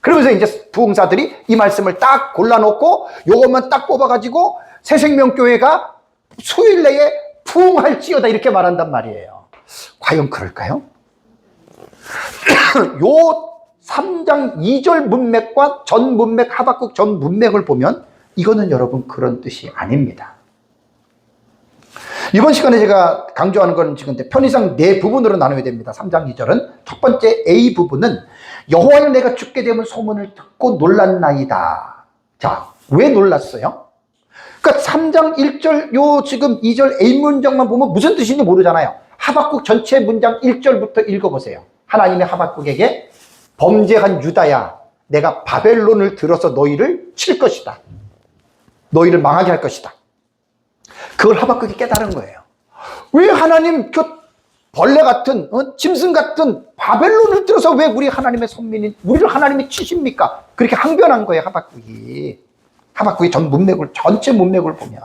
그러면서 이제 부흥사들이 이 말씀을 딱 골라놓고 요것만 딱 뽑아가지고 새생명교회가 수요일 내에 부흥할지어다 이렇게 말한단 말이에요. 과연 그럴까요? 요 3장 2절 문맥과 전 문맥, 하박국 전 문맥을 보면 이거는 여러분 그런 뜻이 아닙니다. 이번 시간에 제가 강조하는 건 지금 편의상 네 부분으로 나눠야 됩니다. 3장 2절은 첫 번째 A 부분은 여호와여 내가 죽게 되면 소문을 듣고 놀랐나이다. 자, 왜 놀랐어요? 그러니까 3장 1절 요 지금 2절 A 문장만 보면 무슨 뜻인지 모르잖아요. 하박국 전체 문장 1절부터 읽어보세요. 하나님이 하박국에게 범죄한 유다야, 내가 바벨론을 들어서 너희를 칠 것이다. 너희를 망하게 할 것이다. 그걸 하박국이 깨달은 거예요. 왜 하나님 그 벌레 같은 짐승 같은 바벨론을 들어서 왜 우리 하나님의 선민인 우리를 하나님이 치십니까? 그렇게 항변한 거예요. 하박국이 전 문맥을 전체 문맥을 보면.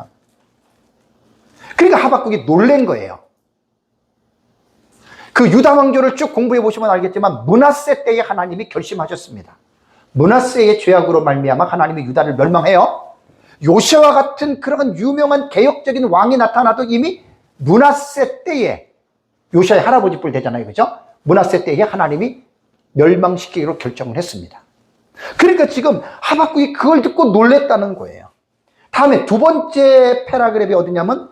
그러니까 하박국이 놀란 거예요. 그 유다 왕조를 쭉 공부해 보시면 알겠지만 므낫세 때에 하나님이 결심하셨습니다. 므낫세의 죄악으로 말미암아 하나님이 유다를 멸망해요. 요시아와 같은 그런 유명한 개혁적인 왕이 나타나도 이미 므낫세 때에, 요시아의 할아버지 뿔 되잖아요, 그죠? 므낫세 때에 하나님이 멸망시키기로 결정을 했습니다. 그러니까 지금 하박국이 그걸 듣고 놀랬다는 거예요. 다음에 두 번째 패러그래프이 어디냐면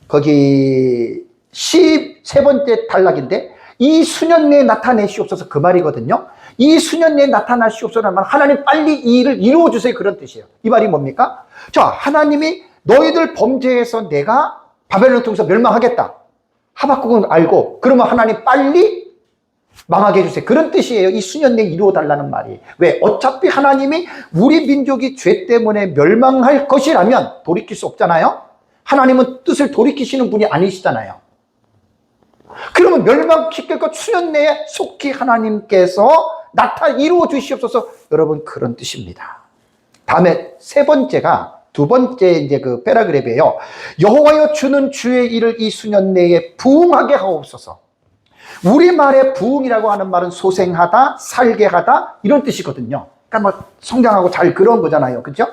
거기 13번째 단락인데 이 수년 내에 나타내시옵소서, 그 말이거든요. 이 수년 내에 나타나시옵소서라는 말, 하나님 빨리 이 일을 이루어주세요, 그런 뜻이에요. 이 말이 뭡니까? 자, 하나님이 너희들 범죄해서 내가 바벨론을 통해서 멸망하겠다. 하박국은 알고, 그러면 하나님 빨리 망하게 해주세요, 그런 뜻이에요. 이 수년 내에 이루어달라는 말이. 왜? 어차피 하나님이 우리 민족이 죄 때문에 멸망할 것이라면 돌이킬 수 없잖아요. 하나님은 뜻을 돌이키시는 분이 아니시잖아요. 그러면 멸망시킬 것 수년 내에 속히 하나님께서 이루어 주시옵소서. 여러분, 그런 뜻입니다. 다음에 두 번째 이제 그 패러그래프예요. 여호와여 주는 주의 일을 이 수년 내에 부응하게 하옵소서. 우리말의 부응이라고 하는 말은 소생하다, 살게 하다 이런 뜻이거든요. 그러니까 뭐 성장하고 잘 그런 거잖아요. 그죠?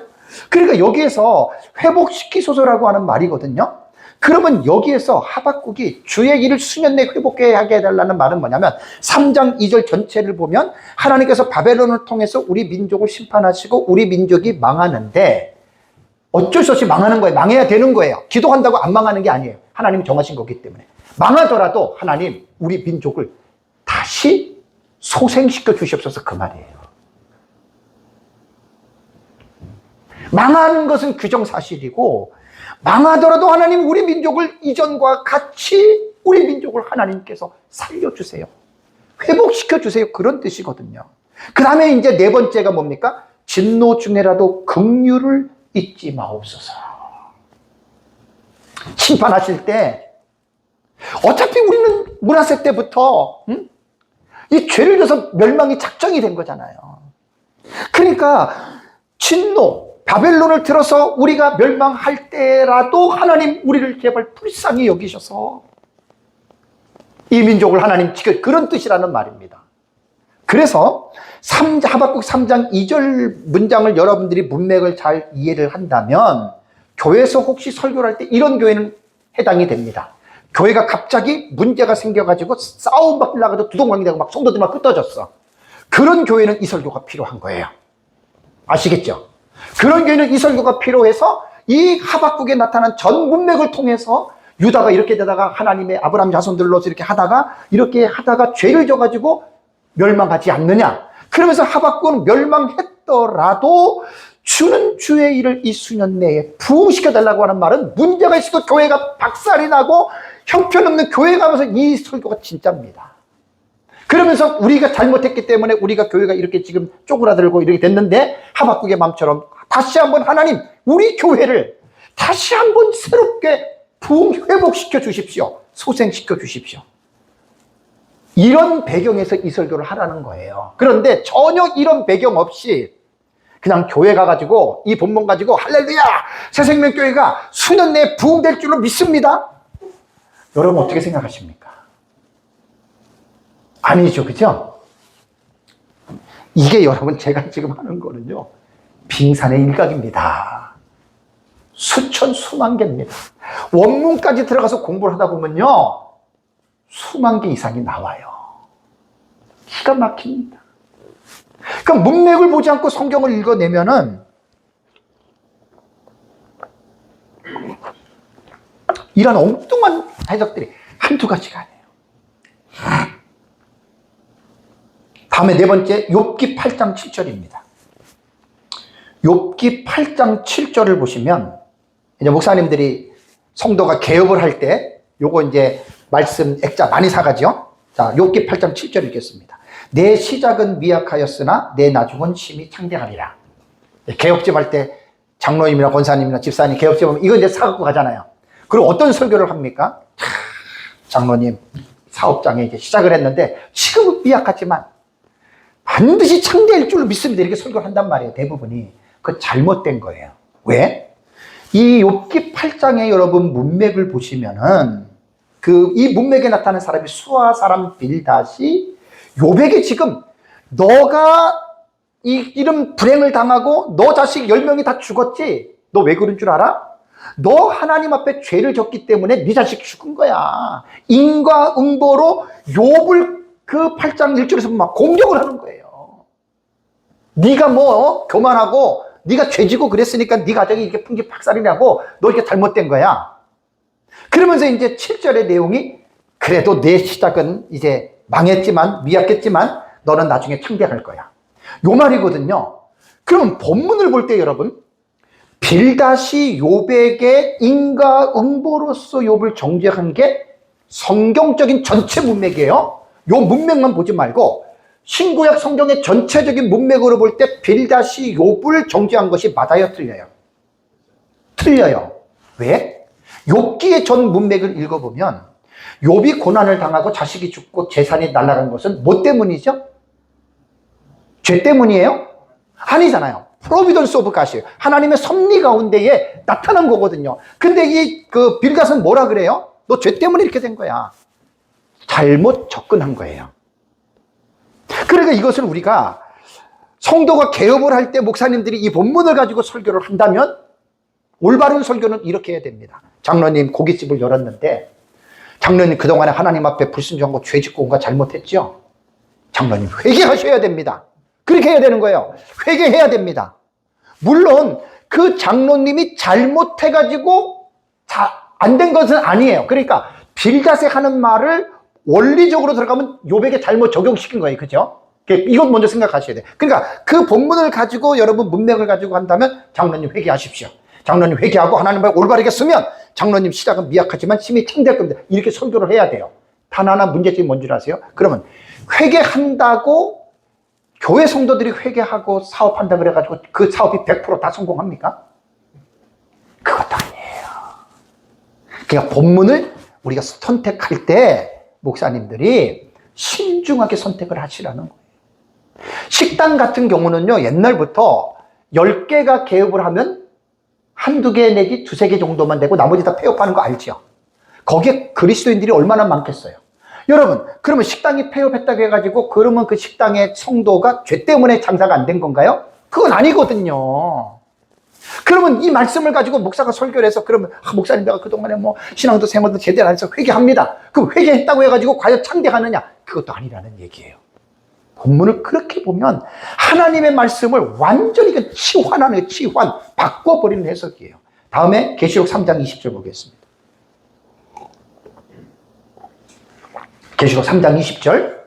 그러니까 여기에서 회복시키소서라고 하는 말이거든요. 그러면 여기에서 하박국이 주의 일을 수년 내에 회복하게 해달라는 말은 뭐냐면 3장 2절 전체를 보면 하나님께서 바벨론을 통해서 우리 민족을 심판하시고 우리 민족이 망하는데 어쩔 수 없이 망하는 거예요. 망해야 되는 거예요. 기도한다고 안 망하는 게 아니에요. 하나님이 정하신 거기 때문에. 망하더라도 하나님 우리 민족을 다시 소생시켜 주시옵소서, 그 말이에요. 망하는 것은 규정사실이고 망하더라도 하나님 우리 민족을 이전과 같이 우리 민족을 하나님께서 살려주세요. 회복시켜주세요. 그런 뜻이거든요. 그 다음에 이제 네 번째가 뭡니까? 진노 중에라도 긍휼을 잊지 마옵소서. 심판하실 때 어차피 우리는 문하세 때부터 이 죄를 져서 멸망이 작정이 된 거잖아요. 그러니까 진노, 바벨론을 들어서 우리가 멸망할 때라도 하나님 우리를 제발 불쌍히 여기셔서 이 민족을 하나님 지켜, 그런 뜻이라는 말입니다. 그래서 하박국 3장 2절 문장을 여러분들이 문맥을 잘 이해를 한다면 교회에서 혹시 설교를 할 때 이런 교회는 해당이 됩니다. 교회가 갑자기 문제가 생겨가지고 싸움 막 나가도 두동강이 되고 막 성도들 막 흩어졌어. 그런 교회는 이 설교가 필요한 거예요. 아시겠죠? 그런 교회는 이 설교가 필요해서 이 하박국에 나타난 전 문맥을 통해서 유다가 이렇게 되다가 하나님의 아브라함 자손들로서 이렇게 하다가 죄를 져가지고 멸망하지 않느냐. 그러면서 하박국은 멸망했더라도 주는 주의 일을 이 수년 내에 부흥시켜달라고 하는 말은 문제가 있어도 교회가 박살이 나고 형편없는 교회 가면서 이 설교가 진짜입니다. 그러면서 우리가 잘못했기 때문에 우리가 교회가 이렇게 지금 쪼그라들고 이렇게 됐는데 하박국의 마음처럼 다시 한번 하나님 우리 교회를 다시 한번 새롭게 회복시켜 주십시오. 소생시켜 주십시오. 이런 배경에서 이 설교를 하라는 거예요. 그런데 전혀 이런 배경 없이 그냥 교회 가가지고 이 본문 가지고 할렐루야 새생명교회가 수년 내에 부흥될 줄로 믿습니다. 여러분 어떻게 생각하십니까? 아니죠, 그죠? 이게 여러분 제가 지금 하는 거는요 빙산의 일각입니다. 수만 개입니다. 원문까지 들어가서 공부를 하다 보면요 수만 개 이상이 나와요. 기가 막힙니다. 그러니까 문맥을 보지 않고 성경을 읽어내면은 이런 엉뚱한 해석들이 한두 가지가 아니에요. 다음에 네 번째 욥기 8장 7절입니다. 욥기 8장 7절을 보시면 이제 목사님들이 성도가 개업을 할 때 요거 이제 말씀 액자 많이 사가죠. 자, 욥기 8장 7절 읽겠습니다. 내 시작은 미약하였으나 내 나중은 심히 창대하리라. 개업집 할 때 장로님이나 권사님이나 집사님 개업집 하면 이거 이제 사갖고 가잖아요. 그리고 어떤 설교를 합니까? 장로님 사업장에 이제 시작을 했는데 지금은 미약하지만 반드시 창대할 줄로 믿습니다. 이렇게 설교를 한단 말이에요. 대부분이. 그거 잘못된 거예요. 왜? 이 욥기 8장에 여러분 문맥을 보시면은 이 문맥에 나타나는 사람이 수아 사람 빌닷이 욥에게 지금 너가 이런 불행을 당하고 너 자식 10명이 다 죽었지? 너 왜 그런 줄 알아? 너 하나님 앞에 죄를 졌기 때문에 네 자식 죽은 거야. 인과응보로 욥을 그 8장 1절에서 막 공격을 하는 거예요. 네가 뭐 교만하고 네가 죄지고 그랬으니까 네 가정이 이렇게 풍지박살이냐고 너 이렇게 잘못된 거야. 그러면서 이제 7절의 내용이 그래도 내 시작은 이제 망했지만 미약했지만 너는 나중에 창대할 거야. 요 말이거든요. 그럼 본문을 볼 때 여러분 빌닷이 욥에게 인과응보로서 욥을 정죄한 게 성경적인 전체 문맥이에요. 요 문맥만 보지 말고 신구약 성경의 전체적인 문맥으로 볼 때 빌닷이 욥을 정죄한 것이 맞아요, 틀려요? 틀려요. 왜? 욥기의 전 문맥을 읽어보면 욥이 고난을 당하고 자식이 죽고 재산이 날아간 것은 뭐 때문이죠? 죄 때문이에요? 아니잖아요. 프로비던스 오브 갓이에요. 하나님의 섭리 가운데에 나타난 거거든요. 근데 이 빌닷은 뭐라 그래요? 너 죄 때문에 이렇게 된 거야. 잘못 접근한 거예요. 그러니까 이것을 우리가 성도가 개업을 할 때 목사님들이 이 본문을 가지고 설교를 한다면 올바른 설교는 이렇게 해야 됩니다. 장로님 고깃집을 열었는데 장로님 그동안에 하나님 앞에 불순종하고 죄 짓고 온가 잘못했죠? 장로님 회개하셔야 됩니다. 그렇게 해야 되는 거예요. 회개해야 됩니다. 물론 그 장로님이 잘못해가지고 안 된 것은 아니에요. 그러니까 빌닷이 하는 말을 원리적으로 들어가면 요백에 잘못 적용시킨 거예요. 그죠? 이것 먼저 생각하셔야 돼요. 그러니까 그 본문을 가지고 여러분 문맥을 가지고 한다면 장로님 회개하십시오. 장로님 회개하고 하나님 앞에 올바르게 쓰면 장로님 시작은 미약하지만 힘이 창대할 겁니다. 이렇게 설교를 해야 돼요. 단 하나 문제점이 뭔지 아세요? 그러면 회개한다고 교회 성도들이 회개하고 사업한다 그래가지고 그 사업이 100% 다 성공합니까? 그것도 아니에요. 그러니까 본문을 우리가 선택할 때 목사님들이 신중하게 선택을 하시라는 거예요. 식당 같은 경우는요, 옛날부터 10개가 개업을 하면 한두 개 내지 두세 개 정도만 되고 나머지 다 폐업하는 거 알죠? 거기에 그리스도인들이 얼마나 많겠어요? 여러분, 그러면 식당이 폐업했다고 해가지고 그러면 그 식당의 성도가 죄 때문에 장사가 안 된 건가요? 그건 아니거든요. 그러면 이 말씀을 가지고 목사가 설교를 해서 그러면 목사님 내가 그동안에 뭐 신앙도 생활도 제대로 안 해서 회개합니다. 그럼 회개했다고 해가지고 과연 창대하느냐? 그것도 아니라는 얘기예요. 본문을 그렇게 보면 하나님의 말씀을 완전히 치환하는 치환, 바꿔버리는 해석이에요. 다음에 계시록 3장 20절 보겠습니다. 계시록 3장 20절.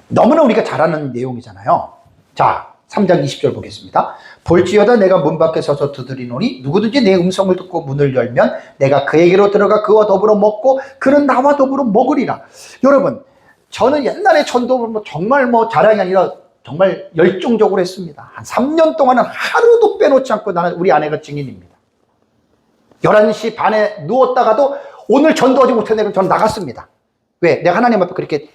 너무나 우리가 잘 아는 내용이잖아요. 자, 3장 20절 보겠습니다. 볼지어다 내가 문 밖에 서서 두드리노니 누구든지 내 음성을 듣고 문을 열면 내가 그에게로 들어가 그와 더불어 먹고 그는 나와 더불어 먹으리라. 여러분, 저는 옛날에 전도를 정말 자랑이 아니라 정말 열정적으로 했습니다. 한 3년 동안은 하루도 빼놓지 않고 나는 우리 아내가 증인입니다. 11시 반에 누웠다가도 오늘 전도하지 못한 내가 저는 나갔습니다. 왜? 내가 하나님 앞에 그렇게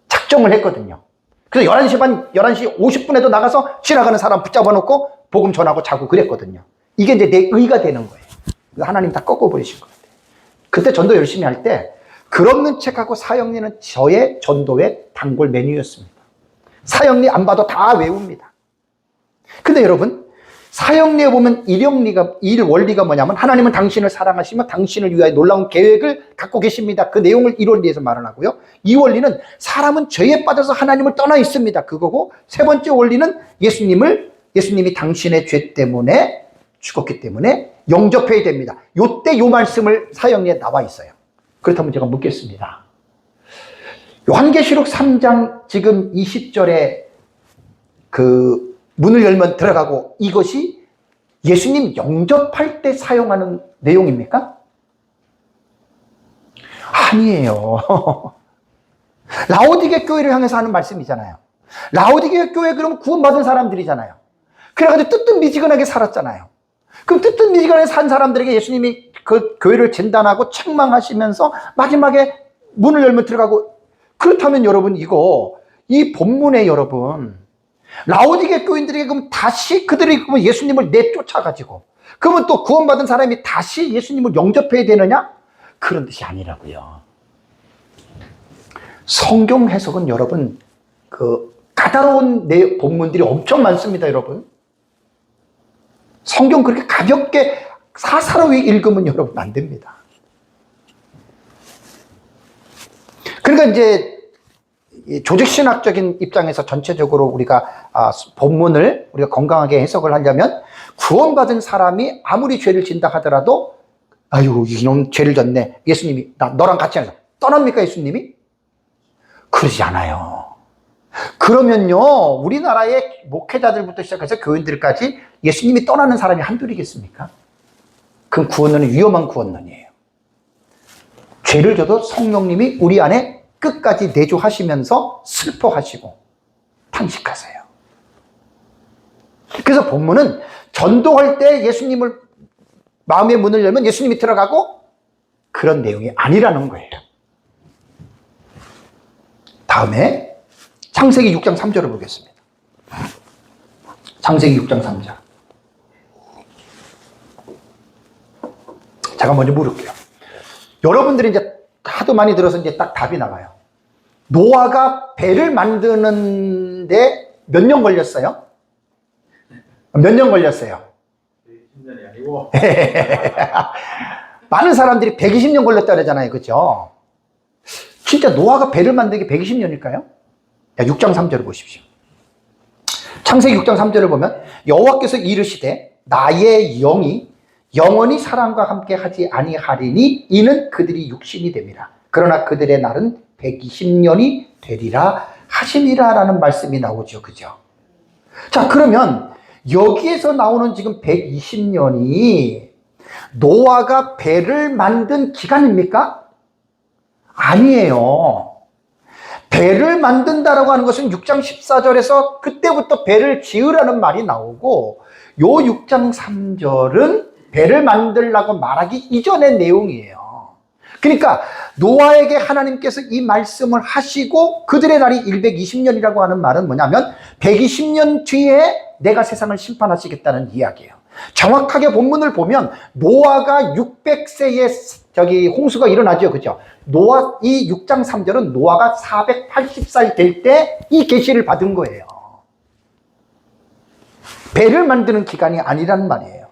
작정을 했거든요. 그래서 11시 반, 11시 50분에도 나가서 지나가는 사람 붙잡아 놓고 복음 전하고 자고 그랬거든요. 이게 이제 내 의가 되는 거예요. 하나님 다 꺾어버리신 거예요. 그때 전도 열심히 할 때 글없는 책하고 사형리는 저의 전도의 단골 메뉴였습니다. 사형리 안 봐도 다 외웁니다. 근데 여러분, 사형리에 보면 일 원리가 뭐냐면 하나님은 당신을 사랑하시며 당신을 위하여 놀라운 계획을 갖고 계십니다. 그 내용을 1원리에서 말을 하고요. 이 원리는 사람은 죄에 빠져서 하나님을 떠나 있습니다. 그거고, 세 번째 원리는 예수님이 당신의 죄 때문에 죽었기 때문에 영접해야 됩니다. 요때 요 말씀을 사형리에 나와 있어요. 그렇다면 제가 묻겠습니다. 요한계시록 3장 지금 20절에 그 문을 열면 들어가고 이것이 예수님 영접할 때 사용하는 내용입니까? 아니에요. 라오디게 교회를 향해서 하는 말씀이잖아요. 라오디게 교회 그러면 구원받은 사람들이잖아요. 그래가지고 뜨뜻미지근하게 살았잖아요. 그럼 뜨뜻미지근하게 산 사람들에게 예수님이 그 교회를 진단하고 책망하시면서 마지막에 문을 열면 들어가고, 그렇다면 여러분 이 본문에 여러분 라오디게 교인들에게 그럼 다시 그들이 그러면 예수님을 내쫓아가지고 그러면 또 구원받은 사람이 다시 예수님을 영접해야 되느냐? 그런 뜻이 아니라고요. 성경 해석은 여러분 까다로운 본문들이 엄청 많습니다. 여러분 성경 그렇게 가볍게 사사로이 읽으면 여러분 안 됩니다. 그러니까 이제 조직신학적인 입장에서 전체적으로 우리가 본문을 우리가 건강하게 해석을 하려면 구원받은 사람이 아무리 죄를 진다 하더라도 아유 이놈 죄를 졌네, 예수님이 너랑 같이 하자 떠납니까? 예수님이? 그러지 않아요. 그러면요 우리나라의 목회자들부터 시작해서 교인들까지 예수님이 떠나는 사람이 한둘이겠습니까? 그건 구원론은 위험한 구원론이에요. 죄를 져도 성령님이 우리 안에 끝까지 내조하시면서 슬퍼하시고 탄식하세요. 그래서 본문은 전도할 때 예수님을 마음의 문을 열면 예수님이 들어가고 그런 내용이 아니라는 거예요. 다음에 창세기 6장 3절을 보겠습니다. 창세기 6장 3절. 제가 먼저 물을게요. 여러분들이 이제 하도 많이 들어서 이제 딱 답이 나와요. 노아가 배를 만드는데 몇 년 걸렸어요? 몇 년 걸렸어요? 120년이 아니고. 많은 사람들이 120년 걸렸다 그러잖아요. 그죠? 진짜 노아가 배를 만들기 120년일까요? 6장 3절을 보십시오. 창세기 6장 3절을 보면 여호와께서 이르시되 나의 영이 영원히 사람과 함께 하지 아니하리니 이는 그들이 육신이 됨이라. 그러나 그들의 날은 120년이 되리라 하심이라 라는 말씀이 나오죠. 그죠? 자, 그러면 여기에서 나오는 지금 120년이 노아가 배를 만든 기간입니까? 아니에요. 배를 만든다라고 하는 것은 6장 14절에서 그때부터 배를 지으라는 말이 나오고, 요 6장 3절은 배를 만들라고 말하기 이전의 내용이에요. 그러니까 노아에게 하나님께서 이 말씀을 하시고 그들의 날이 120년이라고 하는 말은 뭐냐면 120년 뒤에 내가 세상을 심판하시겠다는 이야기예요. 정확하게 본문을 보면 노아가 600세에 홍수가 일어나죠. 그죠? 이 6장 3절은 노아가 480살 될 때 이 계시를 받은 거예요. 배를 만드는 기간이 아니란 말이에요.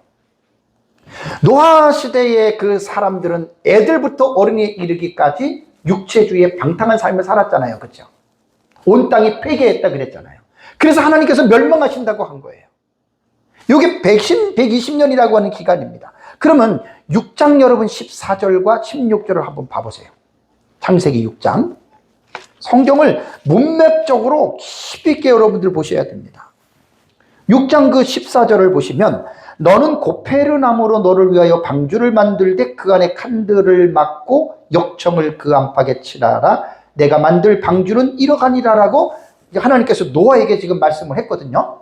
노아 시대의 그 사람들은 애들부터 어른이 이르기까지 육체주의의 방탕한 삶을 살았잖아요. 그죠? 온 땅이 폐괴했다 그랬잖아요. 그래서 하나님께서 멸망하신다고 한 거예요. 이게 120년이라고 하는 기간입니다. 그러면 6장 여러분 14절과 16절을 한번 봐보세요. 창세기 6장. 성경을 문맥적으로 깊이 있게 여러분들 보셔야 됩니다. 6장 그 14절을 보시면 너는 고페르나무로 너를 위하여 방주를 만들되 그 안에 칸들을 막고 역청을 그 안팎에 칠하라. 내가 만들 방주는 이러하니라라고 하나님께서 노아에게 지금 말씀을 했거든요.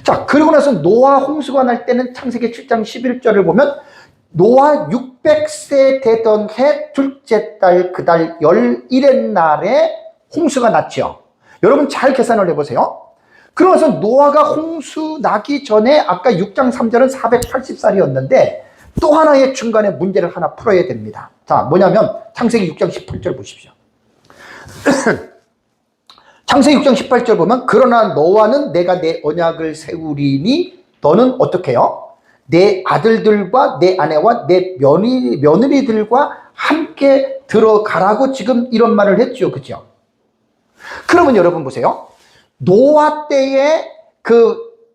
자, 그러고 나서 노아 홍수가 날 때는 창세기 7장 11절을 보면 노아 600세 되던 해 둘째 달 그 달 11의 날에 홍수가 났죠. 여러분 잘 계산을 해보세요. 그러면서 노아가 홍수 나기 전에 아까 6장 3절은 480살이었는데 또 하나의 중간에 문제를 하나 풀어야 됩니다. 자, 뭐냐면 창세기 6장 18절 보십시오. 창세기 6장 18절 보면 그러나 너와는 내가 내 언약을 세우리니 너는 어떻게 해요? 내 아들들과 내 아내와 내 며느리들과 함께 들어가라고 지금 이런 말을 했죠. 그죠? 그러면 여러분 보세요. 노아 때에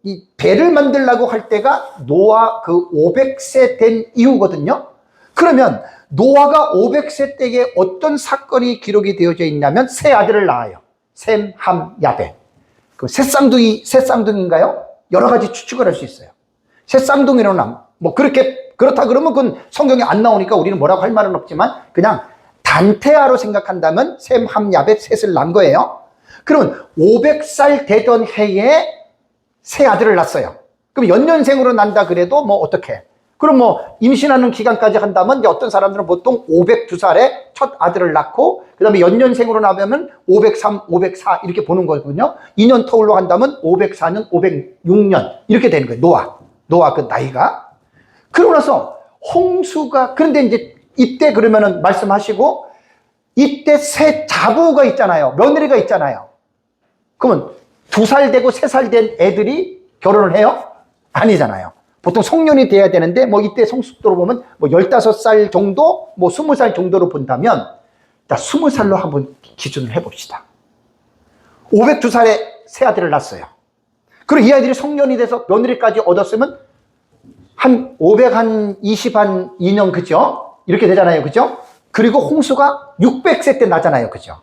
이 배를 만들려고 할 때가 노아 500세 된 이후거든요. 그러면 노아가 500세 때에 어떤 사건이 기록이 되어져 있냐면 세 아들을 낳아요. 셈, 함, 야벳. 그 새 쌍둥이인가요? 여러 가지 추측을 할 수 있어요. 새 쌍둥이로는 그렇다 그러면 그건 성경에 안 나오니까 우리는 뭐라고 할 말은 없지만 그냥 단태아로 생각한다면 셈, 함, 야벳 셋을 낳은 거예요. 그러면 500살 되던 해에 세 아들을 낳았어요. 그럼 연년생으로 난다 그래도 어떻게? 그럼 임신하는 기간까지 한다면 이제 어떤 사람들은 보통 502살에 첫 아들을 낳고 그 다음에 연년생으로 나면 503, 504 이렇게 보는 거거든요. 2년 터울로 한다면 504년, 506년 이렇게 되는 거예요. 노아 그 나이가. 그러고 나서 홍수가, 그런데 이제 이때 그러면은 말씀하시고 이때 새 자부가 있잖아요. 며느리가 있잖아요. 그러면 2살 되고 3살 된 애들이 결혼을 해요? 아니잖아요. 보통 성년이 돼야 되는데 이때 성숙도로 보면 15살 정도, 20살 정도로 본다면 20살로 한번 기준을 해봅시다. 502살에 세 아들을 낳았어요. 그리고 이 아이들이 성년이 돼서 며느리까지 얻었으면 한 522년, 그죠? 이렇게 되잖아요. 그죠? 그리고 홍수가 600세 때 나잖아요. 그죠?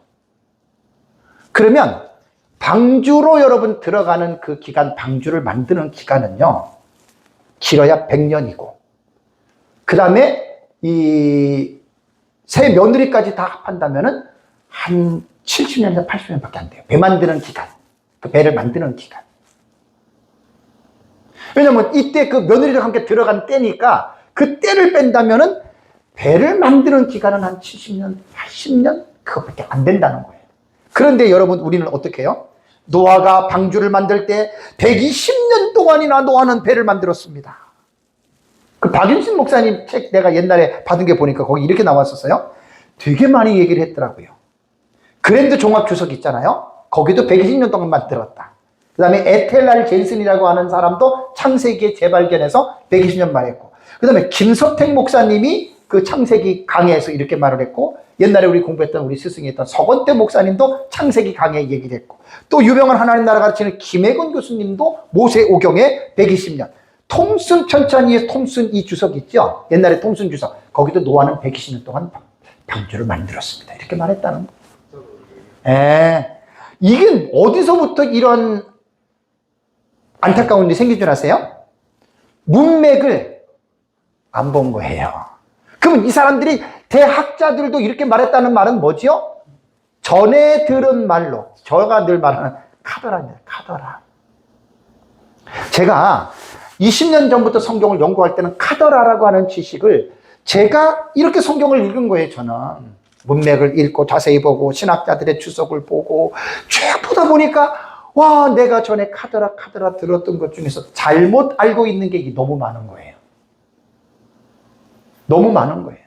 그러면 방주로 여러분 들어가는 그 기간, 방주를 만드는 기간은요, 길어야 100년이고, 그 다음에 이 새 며느리까지 다 합한다면은 한 70년에서 80년밖에 안 돼요. 배 만드는 기간. 그 배를 만드는 기간. 왜냐면 이때 그 며느리들과 함께 들어간 때니까 그 때를 뺀다면은 배를 만드는 기간은 한 70년, 80년? 그것밖에 안 된다는 거예요. 그런데 여러분, 우리는 어떻게 해요? 노아가 방주를 만들 때 120년 동안이나 노아는 배를 만들었습니다. 그 박윤신 목사님 책 내가 옛날에 받은 게 보니까 거기 이렇게 나왔었어요. 되게 많이 얘기를 했더라고요. 그랜드 종합 주석 있잖아요. 거기도 120년 동안 만들었다. 그 다음에 에텔랄 젠슨이라고 하는 사람도 창세기에 재발견해서 120년 말했고, 그 다음에 김서택 목사님이 그 창세기 강해에서 이렇게 말을 했고, 옛날에 우리 공부했던 우리 스승이 했던 서건태 목사님도 창세기 강해 얘기를 했고, 또 유명한 하나님 나라 가르치는 김혜건 교수님도 모세 오경에 120년, 통순 천찬이의 통순 이 주석 있죠? 옛날에 통순 주석, 거기도 노아는 120년 동안 방주를 만들었습니다. 이렇게 말했다는 거예요. 이게 어디서부터 이런 안타까운 일이 생긴 줄 아세요? 문맥을 안 본 거예요. 그럼 이 사람들이 대학자들도 이렇게 말했다는 말은 뭐지요? 전에 들은 말로, 저가 늘 말하는 카더라입니다. 카더라. 제가 20년 전부터 성경을 연구할 때는 카더라라고 하는 지식을 제가 이렇게 성경을 읽은 거예요. 저는 문맥을 읽고 자세히 보고 신학자들의 주석을 보고 쭉 보다 보니까 와, 내가 전에 카더라 들었던 것 중에서 잘못 알고 있는 게 너무 많은 거예요. 너무 많은 거예요.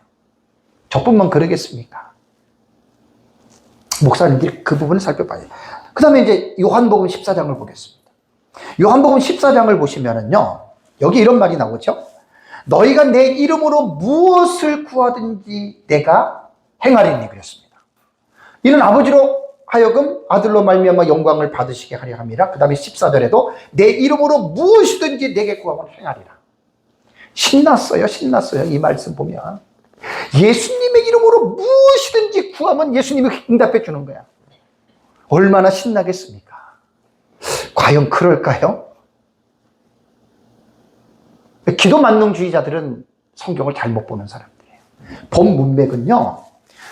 저뿐만 그러겠습니까? 목사님들이 그 부분을 살펴봐야 돼요. 그 다음에 이제 요한복음 14장을 보겠습니다. 요한복음 14장을 보시면은요, 여기 이런 말이 나오죠. 너희가 내 이름으로 무엇을 구하든지 내가 행하리니 그랬습니다. 이는 아버지로 하여금 아들로 말미암아 영광을 받으시게 하려 함이라. 그 다음에 14절에도 내 이름으로 무엇이든지 내게 구하면 행하리라. 신났어요. 이 말씀 보면 예수님의 이름으로 무엇이든지 구하면 예수님이 응답해 주는 거야. 얼마나 신나겠습니까? 과연 그럴까요? 기도 만능주의자들은 성경을 잘못 보는 사람들이에요. 본 문맥은요,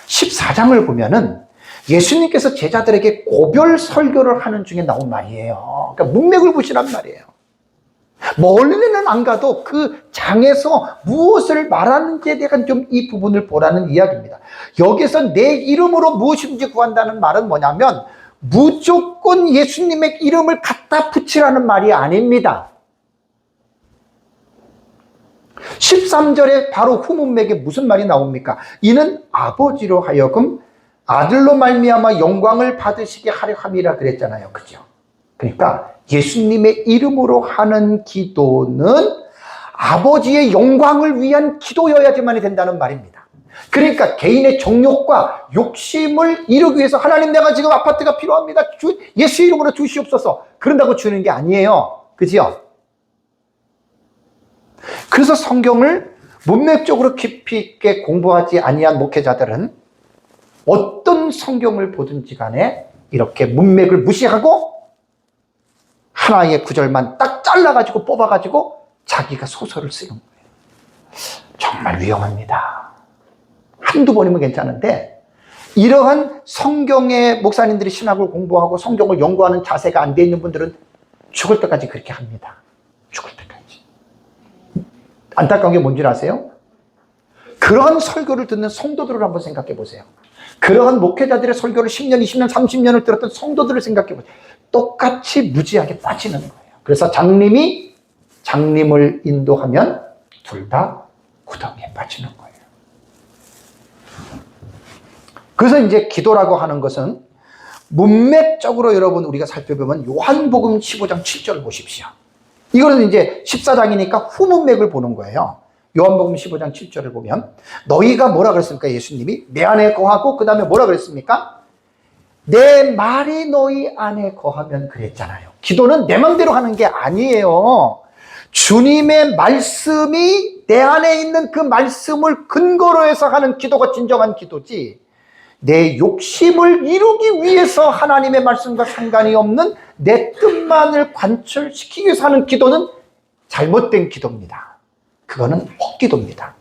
14장을 보면은 예수님께서 제자들에게 고별 설교를 하는 중에 나온 말이에요. 그러니까 문맥을 보시란 말이에요. 멀리는 안 가도 그 장에서 무엇을 말하는지에 대한 좀 이 부분을 보라는 이야기입니다. 여기서 내 이름으로 무엇이든지 구한다는 말은 뭐냐면 무조건 예수님의 이름을 갖다 붙이라는 말이 아닙니다. 13절에 바로 후문맥에 무슨 말이 나옵니까? 이는 아버지로 하여금 아들로 말미암아 영광을 받으시게 하려 함이라 그랬잖아요. 그죠? 그러니까 예수님의 이름으로 하는 기도는 아버지의 영광을 위한 기도여야지만이 된다는 말입니다. 그러니까 개인의 정욕과 욕심을 이루기 위해서 하나님 내가 지금 아파트가 필요합니다. 예수 이름으로 주시옵소서. 그런다고 주는 게 아니에요. 그죠? 그래서 성경을 문맥적으로 깊이 있게 공부하지 아니한 목회자들은 어떤 성경을 보든지 간에 이렇게 문맥을 무시하고 하나의 구절만 딱 잘라가지고 뽑아가지고 자기가 소설을 쓰는 거예요. 정말 위험합니다. 한두 번이면 괜찮은데 이러한 성경의 목사님들이 신학을 공부하고 성경을 연구하는 자세가 안 돼 있는 분들은 죽을 때까지 그렇게 합니다. 죽을 때까지. 안타까운 게 뭔지 아세요? 그러한 설교를 듣는 성도들을 한번 생각해 보세요. 그러한 목회자들의 설교를 10년, 20년, 30년을 들었던 성도들을 생각해 보세요. 똑같이 무지하게 빠지는 거예요. 그래서 장님이 장님을 인도하면 둘 다 구덩이에 빠지는 거예요. 그래서 이제 기도라고 하는 것은 문맥적으로 여러분 우리가 살펴보면 요한복음 15장 7절을 보십시오. 이거는 이제 14장이니까 후문맥을 보는 거예요. 요한복음 15장 7절을 보면 너희가 뭐라 그랬습니까? 예수님이 내 안에 거하고 그 다음에 뭐라 그랬습니까? 내 말이 너희 안에 거하면 그랬잖아요. 기도는 내 맘대로 하는 게 아니에요. 주님의 말씀이 내 안에 있는 그 말씀을 근거로 해서 하는 기도가 진정한 기도지, 내 욕심을 이루기 위해서 하나님의 말씀과 상관이 없는 내 뜻만을 관철시키기 위해서 하는 기도는 잘못된 기도입니다. 그거는 헛기도입니다.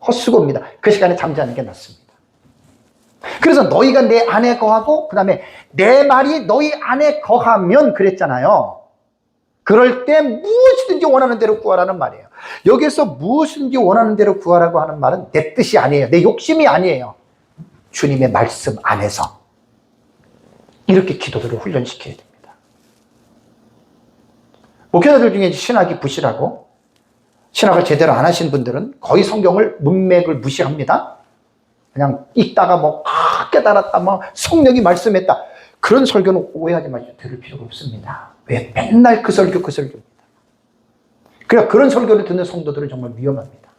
헛수고입니다. 그 시간에 잠자는 게 낫습니다. 그래서 너희가 내 안에 거하고 그 다음에 내 말이 너희 안에 거하면 그랬잖아요. 그럴 때 무엇이든지 원하는 대로 구하라는 말이에요. 여기서 무엇이든지 원하는 대로 구하라고 하는 말은 내 뜻이 아니에요. 내 욕심이 아니에요. 주님의 말씀 안에서 이렇게 기도들을 훈련시켜야 됩니다. 목회자들 중에 신학이 부실하고 신학을 제대로 안 하신 분들은 거의 성경을 문맥을 무시합니다. 그냥 읽다가 뭐 깨달았다, 뭐 성령이 말씀했다. 그런 설교는 오해하지 마시고 들을 필요가 없습니다. 왜? 맨날 그 설교, 그 설교입니다. 그러니까 그런 설교를 듣는 성도들은 정말 위험합니다.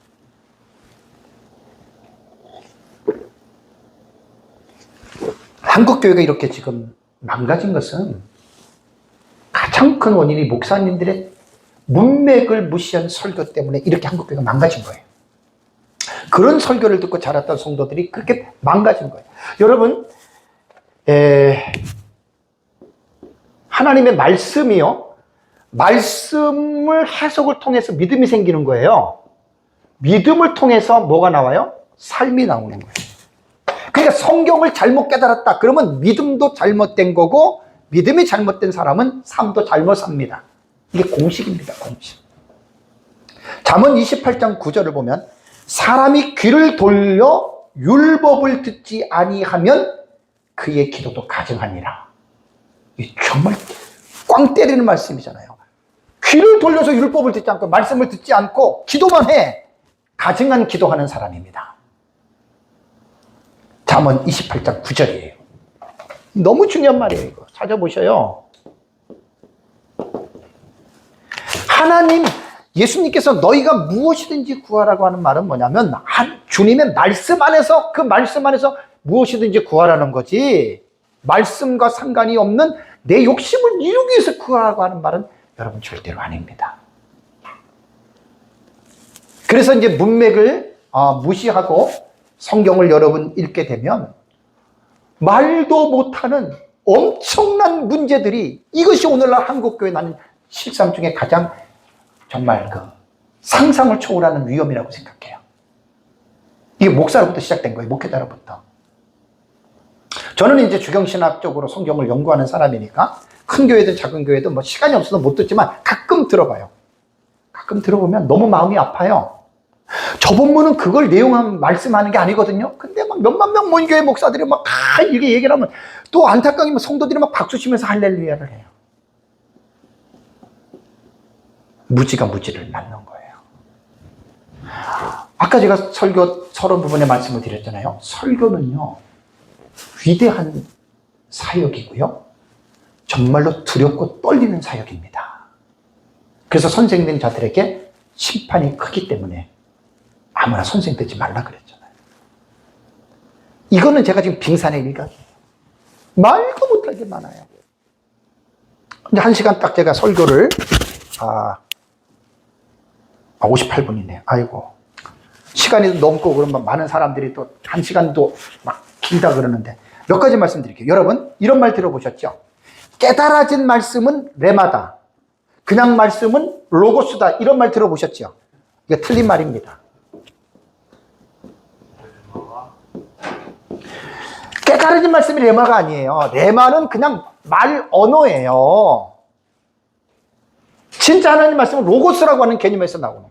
한국 교회가 이렇게 지금 망가진 것은 가장 큰 원인이 목사님들의 문맥을 무시한 설교 때문에 이렇게 한국 교회가 망가진 거예요. 그런 설교를 듣고 자랐던 성도들이 그렇게 망가진 거예요. 여러분, 하나님의 말씀이요, 말씀을 해석을 통해서 믿음이 생기는 거예요. 믿음을 통해서 뭐가 나와요? 삶이 나오는 거예요. 그러니까 성경을 잘못 깨달았다 그러면 믿음도 잘못된 거고, 믿음이 잘못된 사람은 삶도 잘못 삽니다. 이게 공식입니다. 공식. 잠언 28장 9절을 보면 사람이 귀를 돌려 율법을 듣지 아니하면 그의 기도도 가증하니라. 이 정말 꽝 때리는 말씀이잖아요. 귀를 돌려서 율법을 듣지 않고 말씀을 듣지 않고 기도만 해. 가증한 기도하는 사람입니다. 잠언 28장 9절이에요. 너무 중요한 말이에요. 이거 찾아보셔요. 하나님, 예수님께서 너희가 무엇이든지 구하라고 하는 말은 뭐냐면 주님의 말씀 안에서, 그 말씀 안에서 무엇이든지 구하라는 거지, 말씀과 상관이 없는 내 욕심을 이루기 위해서 구하라고 하는 말은 여러분 절대로 아닙니다. 그래서 이제 문맥을 무시하고 성경을 여러분 읽게 되면 말도 못하는 엄청난 문제들이, 이것이 오늘날 한국교회 나는 실상 중에 가장 정말 그 상상을 초월하는 위험이라고 생각해요. 이게 목사로부터 시작된 거예요. 목회자로부터. 저는 이제 주경신학적으로 성경을 연구하는 사람이니까 큰 교회든 작은 교회든 뭐 시간이 없어서 못 듣지만 가끔 들어봐요. 가끔 들어보면 너무 마음이 아파요. 저본문은 그걸 내용한 말씀하는 게 아니거든요. 근데 막 몇만 명 모인 교회 목사들이 막 이렇게 얘기를 하면 또 안타까우면 성도들이 막 박수 치면서 할렐루야를 해요. 무지가 무지를 낳는 거예요. 아까 제가 설교 서론 부분에 말씀을 드렸잖아요. 설교는요, 위대한 사역이고요, 정말로 두렵고 떨리는 사역입니다. 그래서 선생님 자들에게 심판이 크기 때문에 아무나 선생 되지 말라 그랬잖아요. 이거는 제가 지금 빙산의 일각이에요. 말도 못할 게 많아요. 이제 1시간 딱 제가 설교를 58분이네요. 아이고, 시간이 넘고 그러면 많은 사람들이 또 1시간도 막 길다 그러는데 몇 가지 말씀드릴게요. 여러분, 이런 말 들어보셨죠? 깨달아진 말씀은 레마다, 그냥 말씀은 로고스다, 이런 말 들어보셨죠? 이게 틀린 말입니다. 깨달아진 말씀이 레마가 아니에요. 레마는 그냥 말 언어예요. 진짜 하나님 말씀은 로고스라고 하는 개념에서 나오는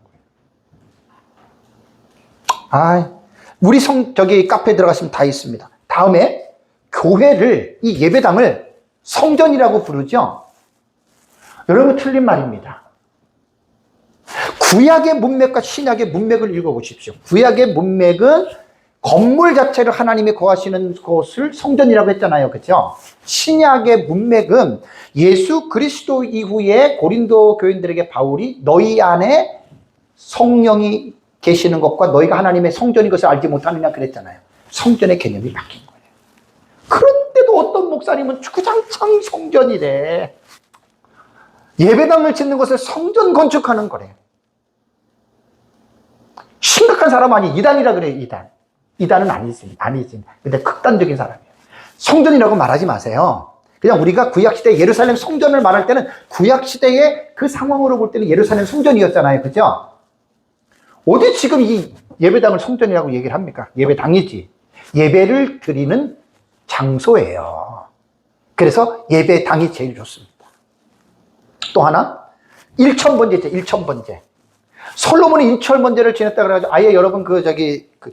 거예요. 우리 저기 카페에 들어가시면 다 있습니다. 다음에 교회를, 이 예배당을 성전이라고 부르죠? 여러분, 틀린 말입니다. 구약의 문맥과 신약의 문맥을 읽어보십시오. 구약의 문맥은 건물 자체를 하나님이 거하시는 곳을 성전이라고 했잖아요. 그죠? 신약의 문맥은 예수 그리스도 이후에 고린도 교인들에게 바울이 너희 안에 성령이 계시는 것과 너희가 하나님의 성전인 것을 알지 못하느냐 그랬잖아요. 성전의 개념이 바뀐 거예요. 그런데도 어떤 목사님은 주구장창 성전이래. 예배당을 짓는 것을 성전 건축하는 거래요. 심각한 사람 아니, 이단이라 그래요. 이단은 아니지. 근데 극단적인 사람이에요. 성전이라고 말하지 마세요. 그냥 우리가 구약시대 예루살렘 성전을 말할 때는 구약시대의 그 상황으로 볼 때는 예루살렘 성전이었잖아요. 그죠? 어디 지금 이 예배당을 성전이라고 얘기를 합니까? 예배당이지. 예배를 드리는 장소예요. 그래서 예배당이 제일 좋습니다. 또 하나, 일천번제죠, 일천번제. 솔로몬이 일천번제를 지냈다 그래가지고 아예 여러분 그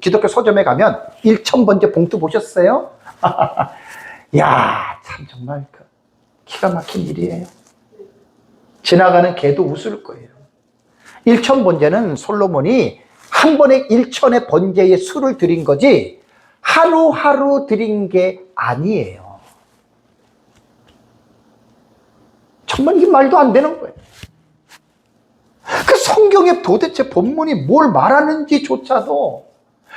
기독교 서점에 가면 일천번제 봉투 보셨어요? 야, 참 정말 기가 막힌 일이에요. 지나가는 개도 웃을 거예요. 일천번제는 솔로몬이 한 번에 일천의 번제의 수를 드린 거지 하루하루 드린 게 아니에요. 정말 이 말도 안 되는 거예요. 그 성경에 도대체 본문이 뭘 말하는지조차도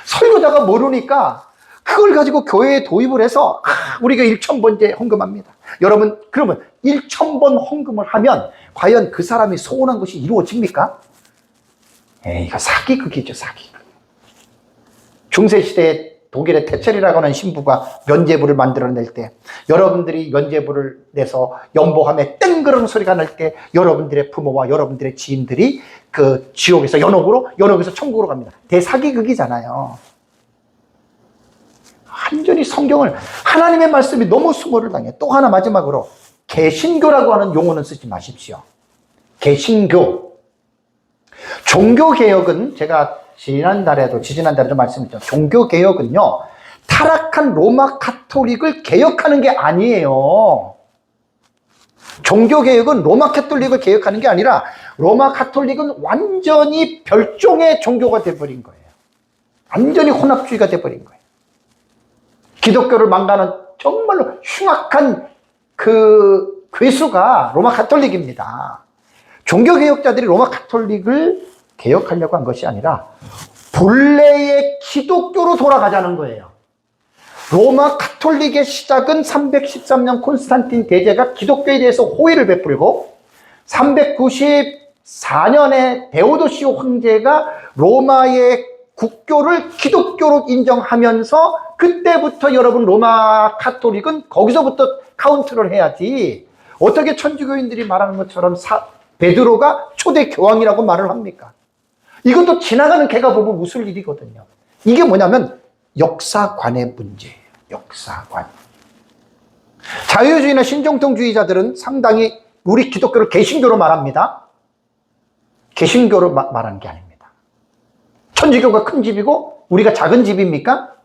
설교자가 모르니까 그걸 가지고 교회에 도입을 해서 우리가 1000번째 헌금합니다. 여러분, 그러면 1000번 헌금을 하면 과연 그 사람이 소원한 것이 이루어집니까? 이거 사기극이죠, 사기극. 중세시대에 독일의 테첼이라고 하는 신부가 면제부를 만들어낼 때 여러분들이 면제부를 내서 연보함에 땡그런 소리가 날 때 여러분들의 부모와 여러분들의 지인들이 그 지옥에서 연옥에서 천국으로 갑니다. 대사기극이잖아요. 완전히 성경을 하나님의 말씀이 너무 수모를 당해. 또 하나 마지막으로 개신교라고 하는 용어는 쓰지 마십시오. 개신교. 종교개혁은 제가 지지난달에도 말씀드렸죠. 종교개혁은요, 타락한 로마 카톨릭을 개혁하는 게 아니에요. 종교개혁은 로마 카톨릭을 개혁하는 게 아니라 로마 카톨릭은 완전히 별종의 종교가 돼버린 거예요. 완전히 혼합주의가 돼버린 거예요. 기독교를 망가는 정말로 흉악한 그 괴수가 로마 카톨릭입니다. 종교개혁자들이 로마 카톨릭을 개혁하려고 한 것이 아니라 본래의 기독교로 돌아가자는 거예요. 로마 카톨릭의 시작은 313년 콘스탄틴 대제가 기독교에 대해서 호의를 베풀고 394년에 데오도시오 황제가 로마의 국교를 기독교로 인정하면서 그때부터 여러분 로마 카톨릭은 거기서부터 카운트를 해야지 어떻게 천주교인들이 말하는 것처럼 베드로가 초대 교황이라고 말을 합니까? 이것도 지나가는 개가 보면 웃을 일이거든요. 이게 뭐냐면 역사관의 문제예요. 역사관. 자유주의나 신정통주의자들은 상당히 우리 기독교를 개신교로 말합니다. 개신교로 말하는 게 아닙니다. 천주교가 큰 집이고 우리가 작은 집입니까?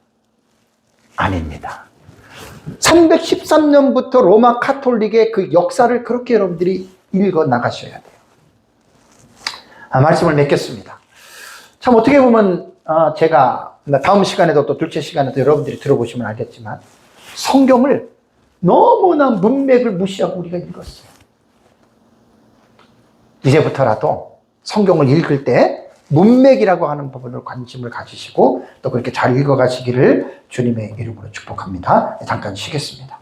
아닙니다. 313년부터 로마 카톨릭의 그 역사를 그렇게 여러분들이 읽어 나가셔야 돼요. 말씀을 맺겠습니다. 참 어떻게 보면 제가 다음 시간에도 또 둘째 시간에도 여러분들이 들어보시면 알겠지만 성경을 너무나 문맥을 무시하고 우리가 읽었어요. 이제부터라도 성경을 읽을 때 문맥이라고 하는 부분을 관심을 가지시고 또 그렇게 잘 읽어가시기를 주님의 이름으로 축복합니다. 잠깐 쉬겠습니다.